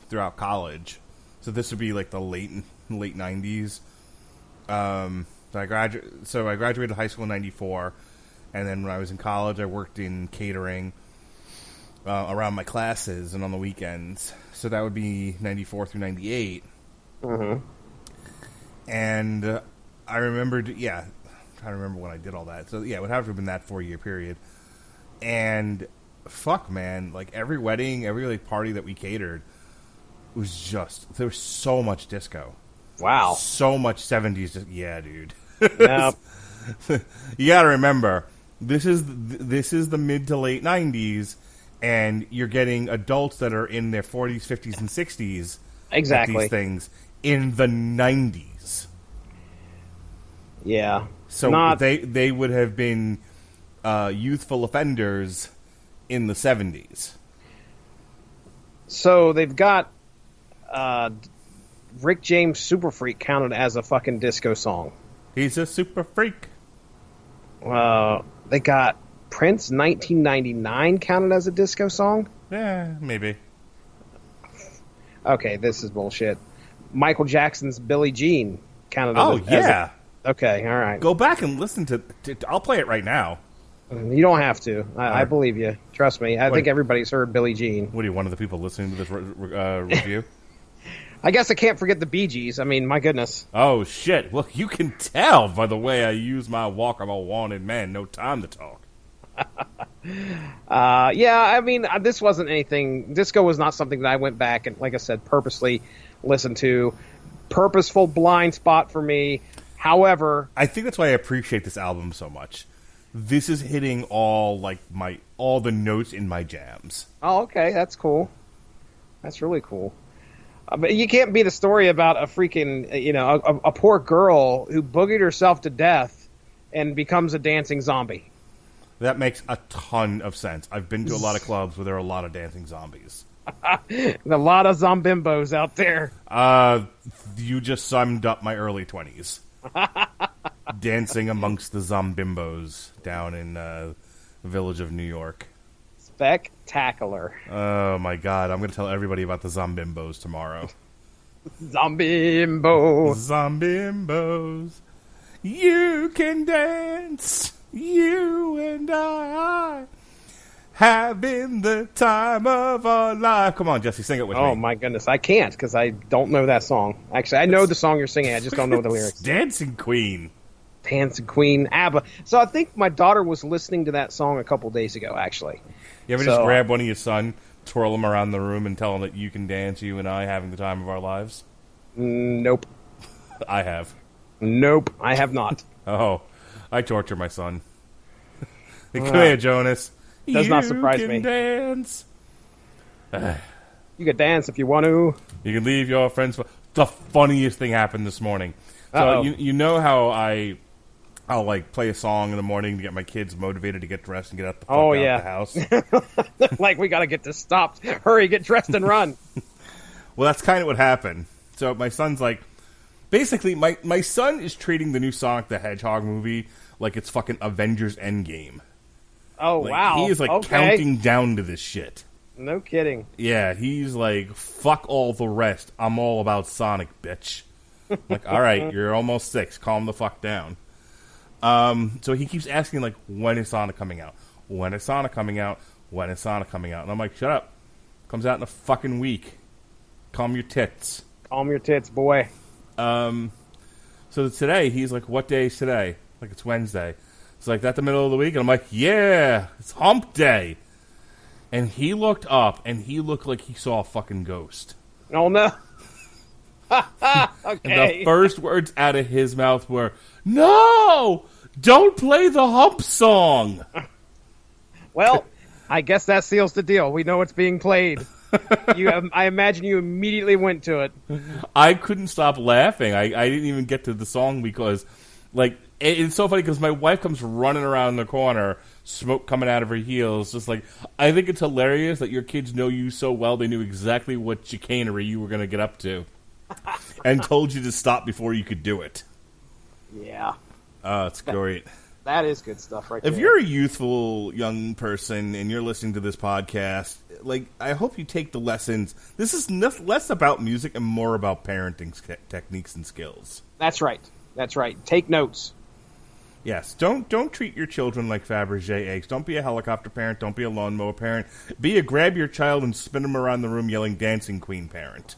throughout college, so this would be like the late 90s. So I graduated high school in '94, and then when I was in college, I worked in catering around my classes and on the weekends. So that would be '94 through '98. Mm-hmm. And I remembered, I'm trying to remember when I did all that. So yeah, it would have to have been that 4-year period. And fuck, man. Like, every wedding, every, like, party that we catered was just, there was so much disco. Wow. So much 70s. Yeah, dude. Yeah. You gotta remember, this is the mid to late 90s, and you're getting adults that are in their 40s, 50s, and 60s Exactly. at these things in the 90s. Yeah. So they would have been youthful offenders in the 70s. So they've got Rick James Super Freak counted as a fucking disco song. He's a super freak. They got Prince 1999 counted as a disco song? Yeah, maybe. Okay, this is bullshit. Michael Jackson's Billie Jean counted Oh, as yeah. Okay, all right. Go back and listen to... I'll play it right now. You don't have to. I believe you. Trust me. I think everybody's heard Billie Jean. What are you, one of the people listening to this review? I guess I can't forget the Bee Gees. I mean, my goodness. Oh, shit. Well, you can tell by the way I use my walk. I'm a wanted man. No time to talk. Yeah, I mean, this wasn't anything. Disco was not something that I went back and, like I said, purposely listened to. Purposeful blind spot for me. However, I think that's why I appreciate this album so much. This is hitting all the notes in my jams. oh, okay, that's cool. That's really cool. But you can't beat a story about a freaking, a poor girl who boogied herself to death and becomes a dancing zombie. That makes a ton of sense. I've been to a lot of clubs where there are a lot of dancing zombies. A lot of zombimbos out there. You just summed up my early 20s. Dancing amongst the zombimbos down in the village of New York. Spectacular. Oh, my God. I'm going to tell everybody about the zombimbos tomorrow. Zombimbo. Zombimbos. You can dance. You and I. Having the time of our life. Come on, Jesse, sing it with me. Oh, my goodness. I can't because I don't know that song. Actually, I know the song you're singing. I just don't know the lyrics. Dancing Queen. Dancing Queen, ABBA. So I think my daughter was listening to that song a couple days ago, actually. You ever just grab one of your son, twirl him around the room, and tell him that you can dance, you and I, having the time of our lives? Nope. I have. Nope, I have not. Oh, I torture my son. Hey, come here, Jonas. Does not surprise me. You can dance. You can dance if you want to. You can leave your friends. The funniest thing happened this morning. So you know how I'll like play a song in the morning to get my kids motivated to get dressed and get out the fuck out the house. Like, we got to get this stopped. Hurry, get dressed and run. Well, that's kind of what happened. So my son's like, basically, my son is treating the new Sonic the Hedgehog movie like it's fucking Avengers Endgame. Oh, Like, wow. He is like counting down to this shit. No kidding. Yeah, he's like, fuck all the rest. I'm all about Sonic, bitch. Like, all right, you're almost 6. Calm the fuck down. So he keeps asking, like, when is Sonic coming out? When is Sonic coming out? When is Sonic coming out? And I'm like, shut up. Comes out in a fucking week. Calm your tits. Calm your tits, boy. So today, he's like, what day is today? Like, it's Wednesday. It's like, that the middle of the week? And I'm like, yeah, it's hump day. And he looked up, and he looked like he saw a fucking ghost. Oh, no. Okay. And the first words out of his mouth were, no! Don't play the hump song! Well, I guess that seals the deal. We know it's being played. I imagine you immediately went to it. I couldn't stop laughing. I didn't even get to the song because, like, it's so funny because my wife comes running around the corner, smoke coming out of her heels, just like, I think it's hilarious that your kids know you so well they knew exactly what chicanery you were going to get up to and told you to stop before you could do it. Yeah. Oh, it's great. That is good stuff right there. If you're a youthful young person and you're listening to this podcast, like, I hope you take the lessons. This is less about music and more about parenting techniques and skills. That's right. That's right. Take notes. Yes, don't treat your children like Fabergé eggs. Don't be a helicopter parent. Don't be a lawnmower parent. Be a grab your child and spin them around the room yelling Dancing Queen parent.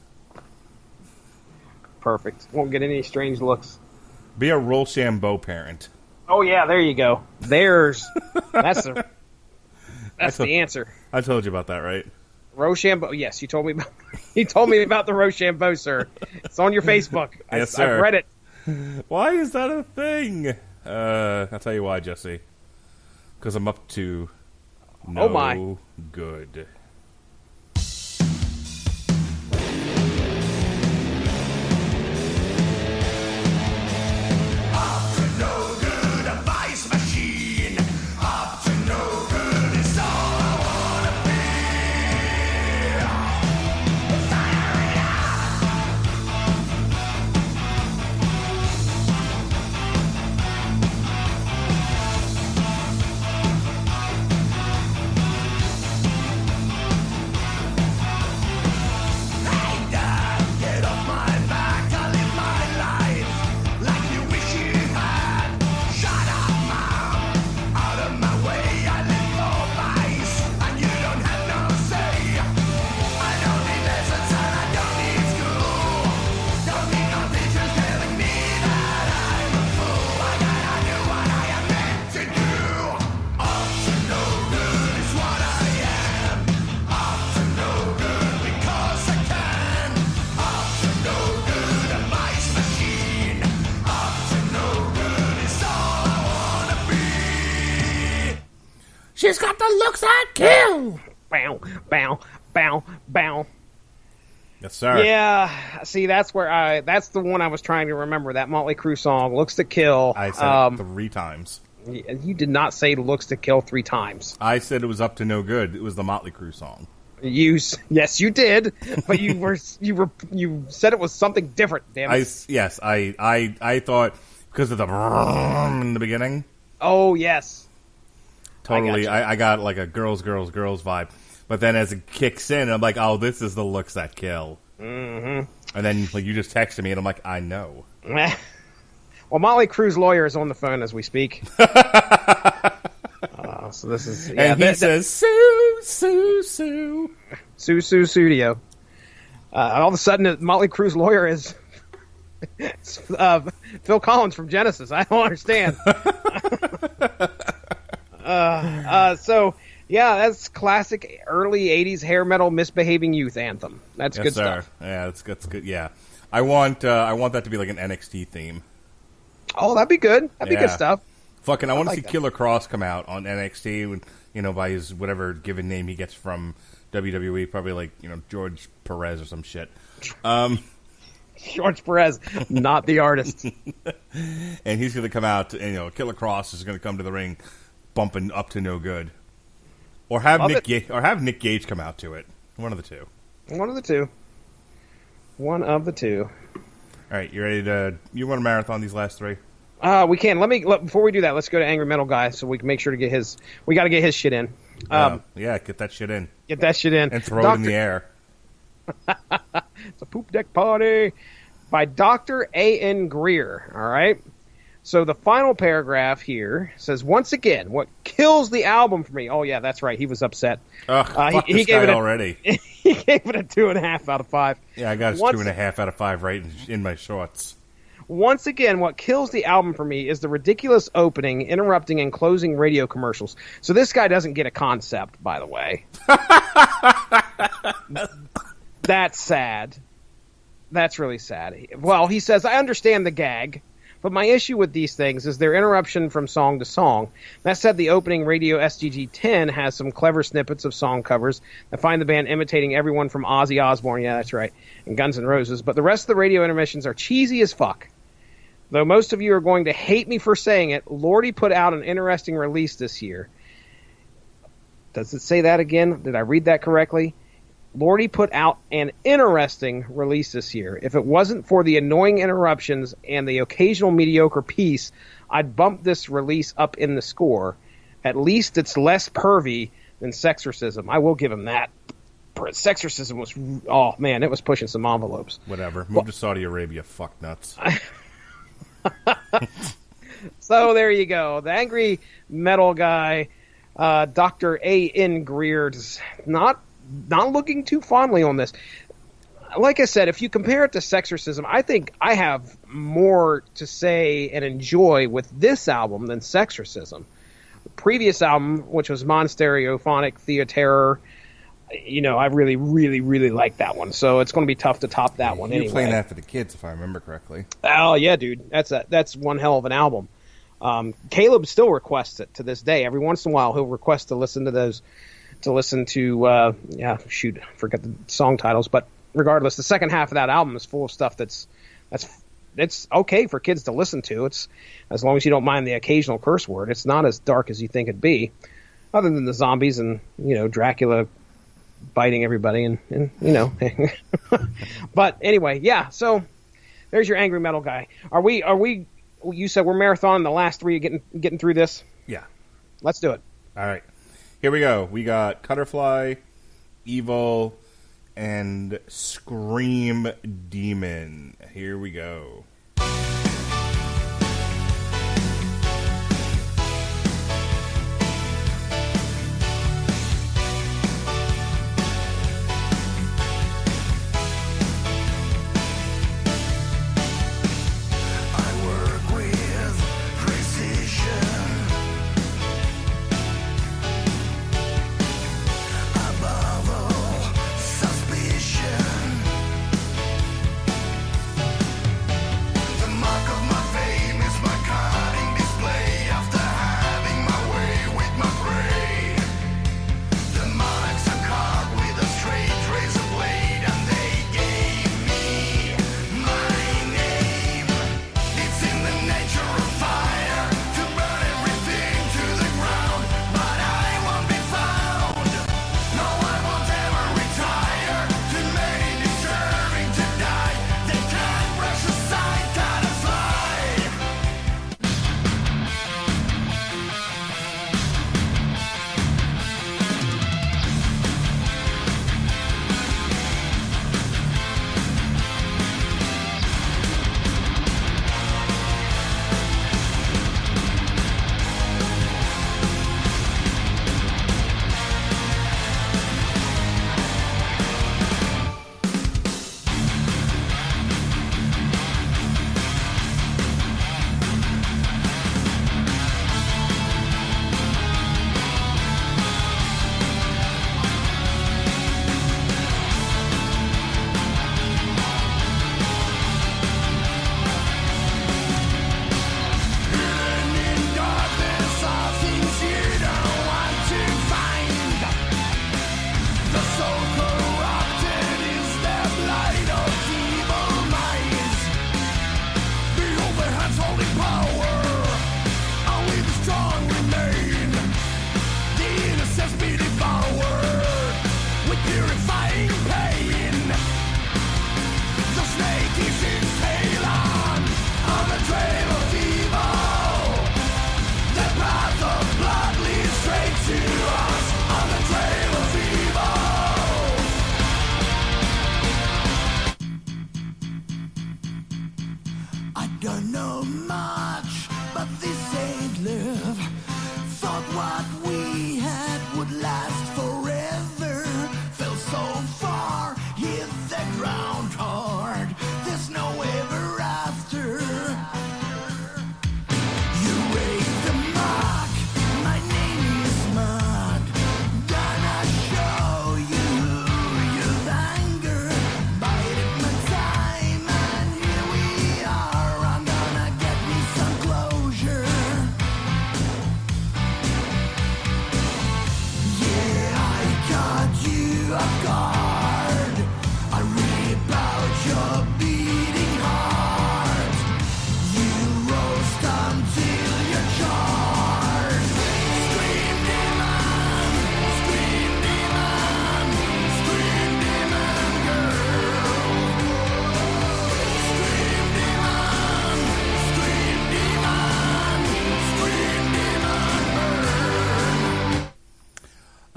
Perfect. Won't get any strange looks. Be a Rochambeau parent. Oh, yeah, there you go. That's a... That's the answer. I told you about that, right? Rochambeau. Yes, you told me about. You told me about the Rochambeau, sir. It's on your Facebook. Yes, sir. I've read it. Why is that a thing? I'll tell you why, Jesse. Because I'm up to no good. She's got the looks I'd kill. Bow, bow, bow, bow. Yes, sir. Yeah, see, that's the one I was trying to remember. That Motley Crue song, "Looks to Kill." I said it 3 times. You did not say "Looks to Kill" 3 times. I said it was up to no good. It was the Motley Crue song. Yes, you did, but you said it was something different. Damn it. I thought because of the in the beginning. Oh yes. Totally, I got like a girls vibe. But then as it kicks in, I'm like, oh, this is the looks that kill. Mm-hmm. And then like you just texted me, and I'm like, I know. Well, Motley Crue's lawyer is on the phone as we speak. So this is... Yeah, and he says, sue, sue, sue. Sue, sue, studio. All of a sudden, Motley Crue's lawyer is... Phil Collins from Genesis. I don't understand. So, yeah, that's classic early 80s hair metal misbehaving youth anthem. That's good stuff. Yeah, that's good. Yeah. I want that to be like an NXT theme. Oh, that'd be good. That'd be good stuff. Fucking, I want to see Killer Cross come out on NXT, by his whatever given name he gets from WWE, probably like, George Perez or some shit. George Perez, not the artist. And he's going to come out, and, Killer Cross is going to come to the ring bumping up to no good. Or have Nick Gage come out to it. One of the two. One of the two. All right, you ready to... You want to marathon these last 3? We can. Before we do that, let's go to Angry Metal Guy so we can make sure to get his... We got to get his shit in. Get that shit in. Get that shit in. And throw it in the air. It's a poop deck party by Dr. A.N. Greer. All right? So the final paragraph here says, once again, what kills the album for me... Oh, yeah, that's right. He was upset. Fuck this guy already. He gave it a 2.5 out of 5. Yeah, I got his 2.5 out of 5 right in my shorts. Once again, what kills the album for me is the ridiculous opening, interrupting, and closing radio commercials. So this guy doesn't get a concept, by the way. That's sad. That's really sad. Well, he says, I understand the gag, but my issue with these things is their interruption from song to song. That said, the opening Radio SGG-10 has some clever snippets of song covers that find the band imitating everyone from Ozzy Osbourne, yeah, that's right, and Guns N' Roses, but the rest of the radio intermissions are cheesy as fuck. Though most of you are going to hate me for saying it, Lordi put out an interesting release this year. Does it say that again? Did I read that correctly? Lordi put out an interesting release this year. If it wasn't for the annoying interruptions and the occasional mediocre piece, I'd bump this release up in the score. At least it's less pervy than Sexorcism. I will give him that. Sexorcism was... Oh, man, it was pushing some envelopes. Whatever. Move to Saudi Arabia, fuck nuts. So there you go. The Angry Metal Guy, Dr. A.N. Greer, not looking too fondly on this. Like I said, if you compare it to Sexorcism, I think I have more to say and enjoy with this album than Sexorcism. previous album, which was Monstereophonic Theaterror, I really, really, really like that one. So it's going to be tough to top that one anyway. You're playing that for the kids, if I remember correctly. Oh, yeah, dude. That's one hell of an album. Caleb still requests it to this day. Every once in a while, he'll request to listen to those, forget the song titles. But regardless, the second half of that album is full of stuff that's okay for kids to listen to. It's as long as you don't mind the occasional curse word. It's not as dark as you think it'd be, other than the zombies and, Dracula biting everybody and But anyway, yeah, so there's your angry metal guy. Are we you said we're marathoning the last three, getting through this? Yeah. Let's do it. All right. Here we go. We got Cutterfly, Evil, and Scream Demon. Here we go.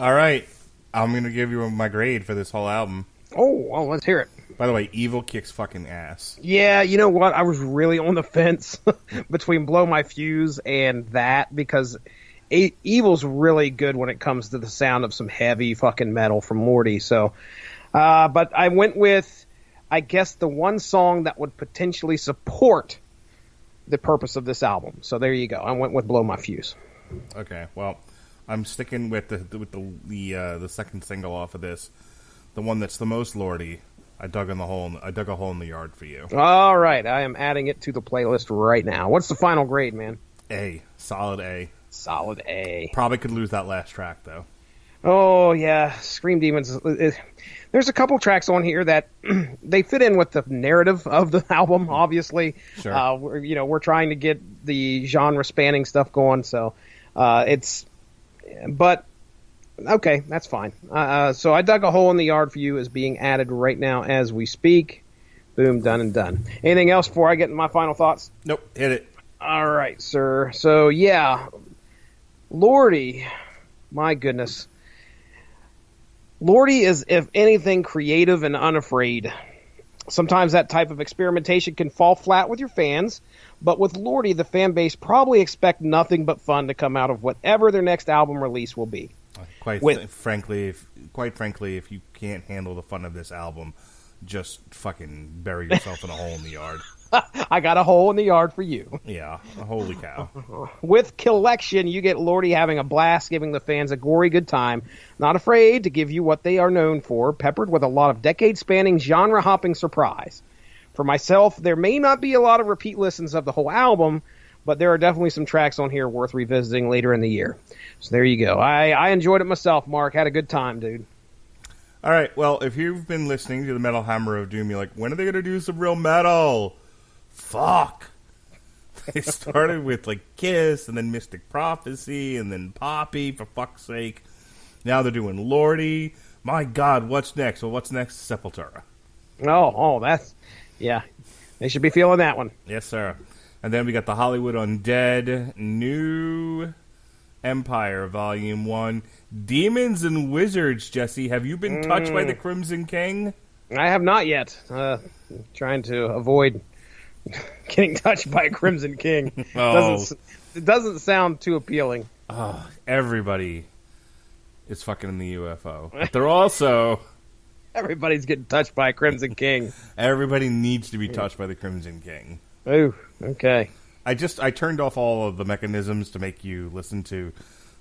All right. I'm going to give you my grade for this whole album. Oh, well, let's hear it. By the way, Evil kicks fucking ass. Yeah, you know what? I was really on the fence between Blow My Fuse and that because Evil's really good when it comes to the sound of some heavy fucking metal from Lordi. So, but I went with, I guess, the one song that would potentially support the purpose of this album. So there you go. I went with Blow My Fuse. Okay, well, I'm sticking with the second single off of this, the one that's the most Lordi. I dug a hole in the yard for you. All right, I am adding it to the playlist right now. What's the final grade, man? A, solid A. Solid A. Probably could lose that last track though. Oh yeah, Scream Demons. There's a couple tracks on here that they fit in with the narrative of the album. Obviously, Sure. we're trying to get the genre spanning stuff going. So but okay, that's fine. So I dug a hole in the yard for you is being added right now as we speak. Boom, done and done. Anything else before I get into my final thoughts? Nope, hit it. All right, sir. So yeah, Lordi, my goodness. Lordi is, if anything, creative and unafraid. Sometimes that type of experimentation can fall flat with your fans, but with Lordi, the fan base probably expect nothing but fun to come out of whatever their next album release will be. Quite frankly, if you can't handle the fun of this album, just fucking bury yourself in a hole in the yard. I got a hole in the yard for you. Yeah, holy cow. With Killection, you get Lordi having a blast, giving the fans a gory good time, not afraid to give you what they are known for, peppered with a lot of decade-spanning, genre-hopping surprise. For myself, there may not be a lot of repeat listens of the whole album, but there are definitely some tracks on here worth revisiting later in the year. So there you go. I enjoyed it myself, Mark. Had a good time, dude. All right, well, if you've been listening to the Metal Hammer of Doom, you're like, when are they going to do some real metal? Fuck. They started with, like, Kiss, and then Mystic Prophecy, and then Poppy, for fuck's sake. Now they're doing Lordi. My God, what's next? Well, what's next? Sepultura. Oh, that's... Yeah. They should be feeling that one. Yes, sir. And then we got the Hollywood Undead, New Empire, Volume 1. Demons and Wizards, Jesse. Have you been touched by the Crimson King? I have not yet. Trying to avoid getting touched by a Crimson King. Oh. It doesn't sound too appealing. Oh, everybody is fucking in the UFO. But they're also... Everybody's getting touched by a Crimson King. Everybody needs to be touched by the Crimson King. Ooh, okay. I turned off all of the mechanisms to make you listen to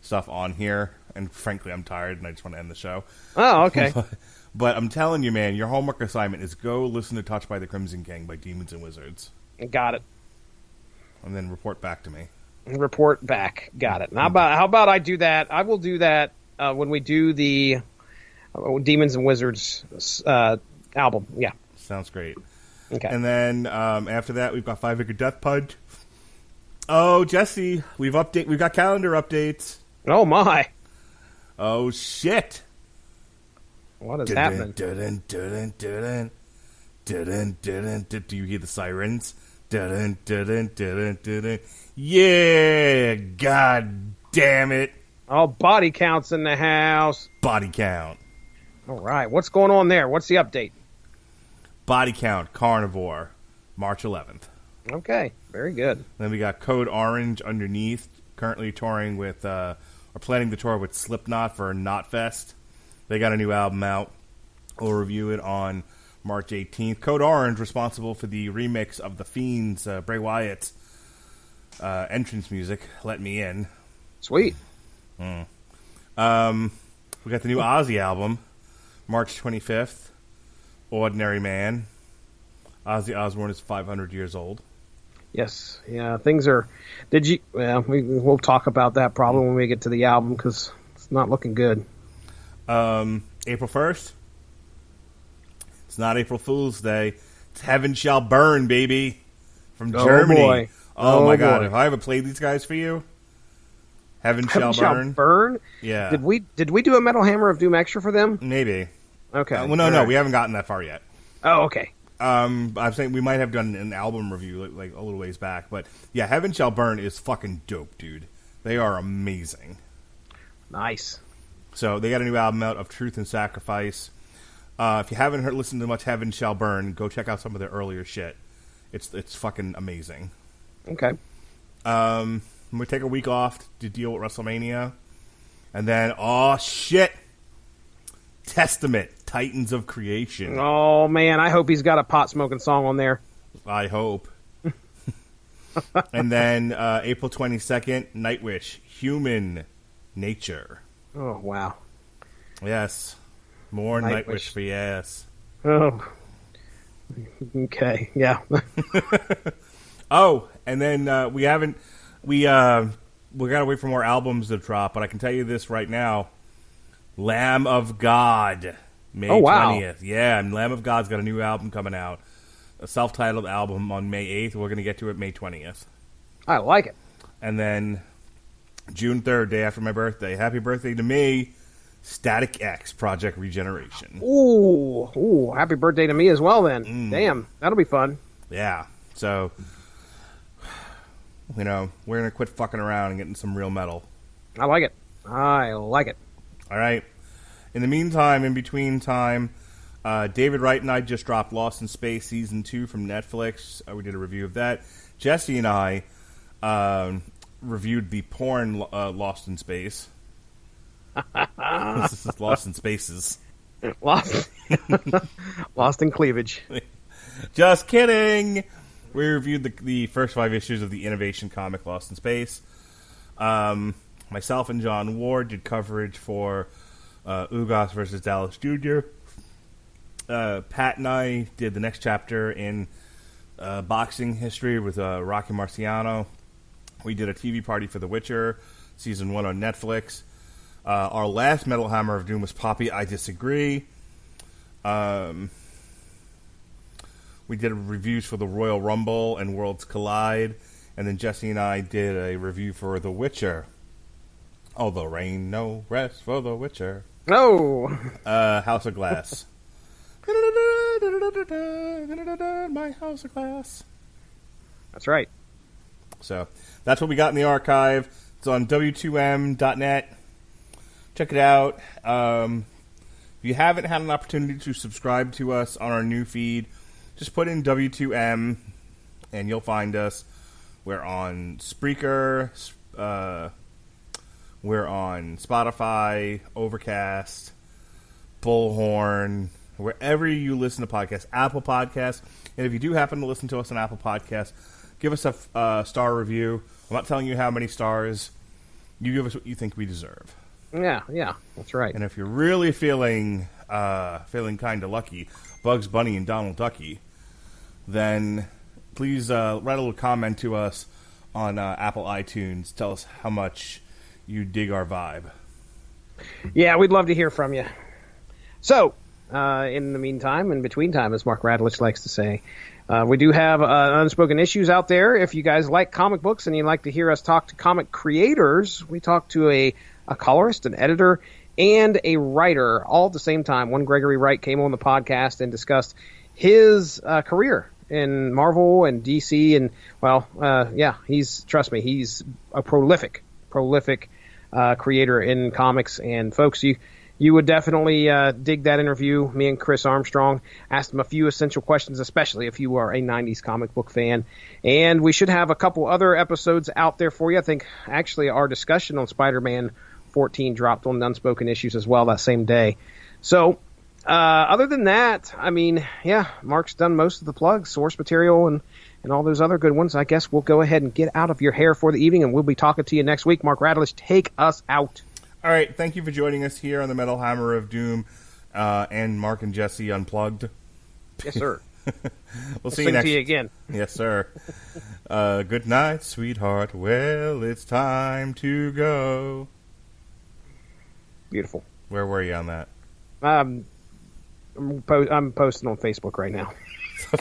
stuff on here, and frankly, I'm tired, and I just want to end the show. Oh, okay. But I'm telling you, man, your homework assignment is go listen to Touched by the Crimson King by Demons and Wizards. Got it. And then report back to me. Report back. Got it. And how about I do that? I will do that when we do the Demons and Wizards album. Yeah. Sounds great. Okay. And then after that, we've got Five Finger Death Punch. Oh, Jesse, we've got calendar updates. Oh my! Oh shit! What is happening? Do you hear the sirens? Yeah! God damn it! Oh, body counts in the house. Body count. All right, what's going on there? What's the update? Body count. Carnivore. March 11th. Okay, very good. Then we got Code Orange underneath. Currently touring with, or planning to tour with Slipknot for Knotfest. They got a new album out. We'll review it on March 18th. Code Orange, responsible for the remix of The Fiend's, Bray Wyatt's entrance music, Let Me In. Sweet. We got the new Ozzy album, March 25th. Ordinary Man. Ozzy Osbourne is 500 years old. Yes. Yeah, things are... we'll talk about that probably when we get to the album, because it's not looking good. April 1st. It's not April Fool's Day. It's Heaven Shall Burn, baby. From Germany. Boy. Oh my God. Boy. Have I ever played these guys for you? Heaven Heaven Shall Burn? Shall Burn? Yeah. Did we do a Metal Hammer of Doom extra for them? Maybe. Okay. Well, no, All right. we haven't gotten that far yet. Oh, okay. I'm saying we might have done an album review like a little ways back, but yeah, Heaven Shall Burn is fucking dope, dude. They are amazing. Nice. So they got a new album out of Truth and Sacrifice. If you haven't listened to much Heaven Shall Burn, go check out some of their earlier shit. It's fucking amazing. Okay. We take a week off to deal with WrestleMania, and then oh shit, Testament, Titans of Creation. Oh man, I hope he's got a pot smoking song on there. I hope. And then April 22nd, Nightwish, Human Nature. Oh, wow. Yes. More Nightwish for your ass. Oh. Okay, yeah. Oh, and then we gotta wait for more albums to drop, but I can tell you this right now. Lamb of God, May 20th. Yeah, and Lamb of God's got a new album coming out. A self-titled album on May 8th. We're going to get to it May 20th. I like it. And then June 3rd, day after my birthday. Happy birthday to me, Static X, Project Regeneration. Ooh, happy birthday to me as well then. Damn, that'll be fun. Yeah, so, we're going to quit fucking around and getting some real metal. I like it. All right. In the meantime, in between time, David Wright and I just dropped Lost in Space Season 2 from Netflix. We did a review of that. Jesse and I reviewed the porn Lost in Space. This is Lost in Spaces. Lost in cleavage. Just kidding! We reviewed the first 5 issues of the Innovation comic Lost in Space. Myself and John Ward did coverage for Ugos versus Dallas Jr. Pat and I did the next chapter in boxing history with Rocky Marciano. We did a TV party for The Witcher, Season 1 on Netflix. Our last Metal Hammer of Doom was Poppy, I Disagree. We did reviews for the Royal Rumble and Worlds Collide. And then Jesse and I did a review for The Witcher. Although rain, no rest for The Witcher. Oh! House of Glass. My House of Glass. That's right. So, that's what we got in the archive. It's on W2M.net. Check it out. If you haven't had an opportunity to subscribe to us on our new feed, just put in W2M and you'll find us. We're on Spreaker. We're on Spotify, Overcast, Bullhorn, wherever you listen to podcasts, Apple Podcasts. And if you do happen to listen to us on Apple Podcasts, give us a star review. I'm not telling you how many stars. You give us what you think we deserve. Yeah, that's right. And if you're really feeling kind of lucky, Bugs Bunny and Donald Ducky, then please write a little comment to us on Apple iTunes. Tell us how much you dig our vibe. Yeah, we'd love to hear from you. So, in the meantime, in between time, as Mark Radulich likes to say, we do have Unspoken Issues out there. If you guys like comic books and you'd like to hear us talk to comic creators, we talk to a colorist, an editor, and a writer all at the same time. One Gregory Wright came on the podcast and discussed his career in Marvel and DC, and he's a prolific creator in comics. And folks, you would definitely dig that interview. Me and Chris Armstrong asked him a few essential questions, especially if you are a 90s comic book fan. And we should have a couple other episodes out there for you. I think actually our discussion on Spider-Man 14 dropped on Unspoken Issues as well that same day. So other than that, I mean, yeah, Mark's done most of the plugs, source material, and all those other good ones. I guess we'll go ahead and get out of your hair for the evening, and we'll be talking to you next week. Mark Radulich, take us out. All right, thank you for joining us here on the Metal Hammer of Doom and Mark and Jesse Unplugged. Yes, sir. We'll see you next. To you again. Yes, sir. Good night, sweetheart. Well, it's time to go. Beautiful. Where were you on that? I'm posting on Facebook right now.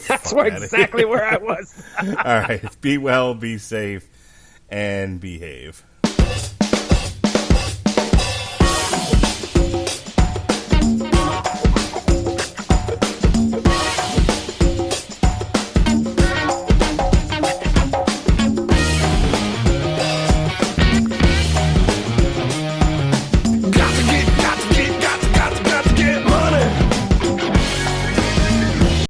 That's exactly where I was. All right. Be well, be safe, and behave.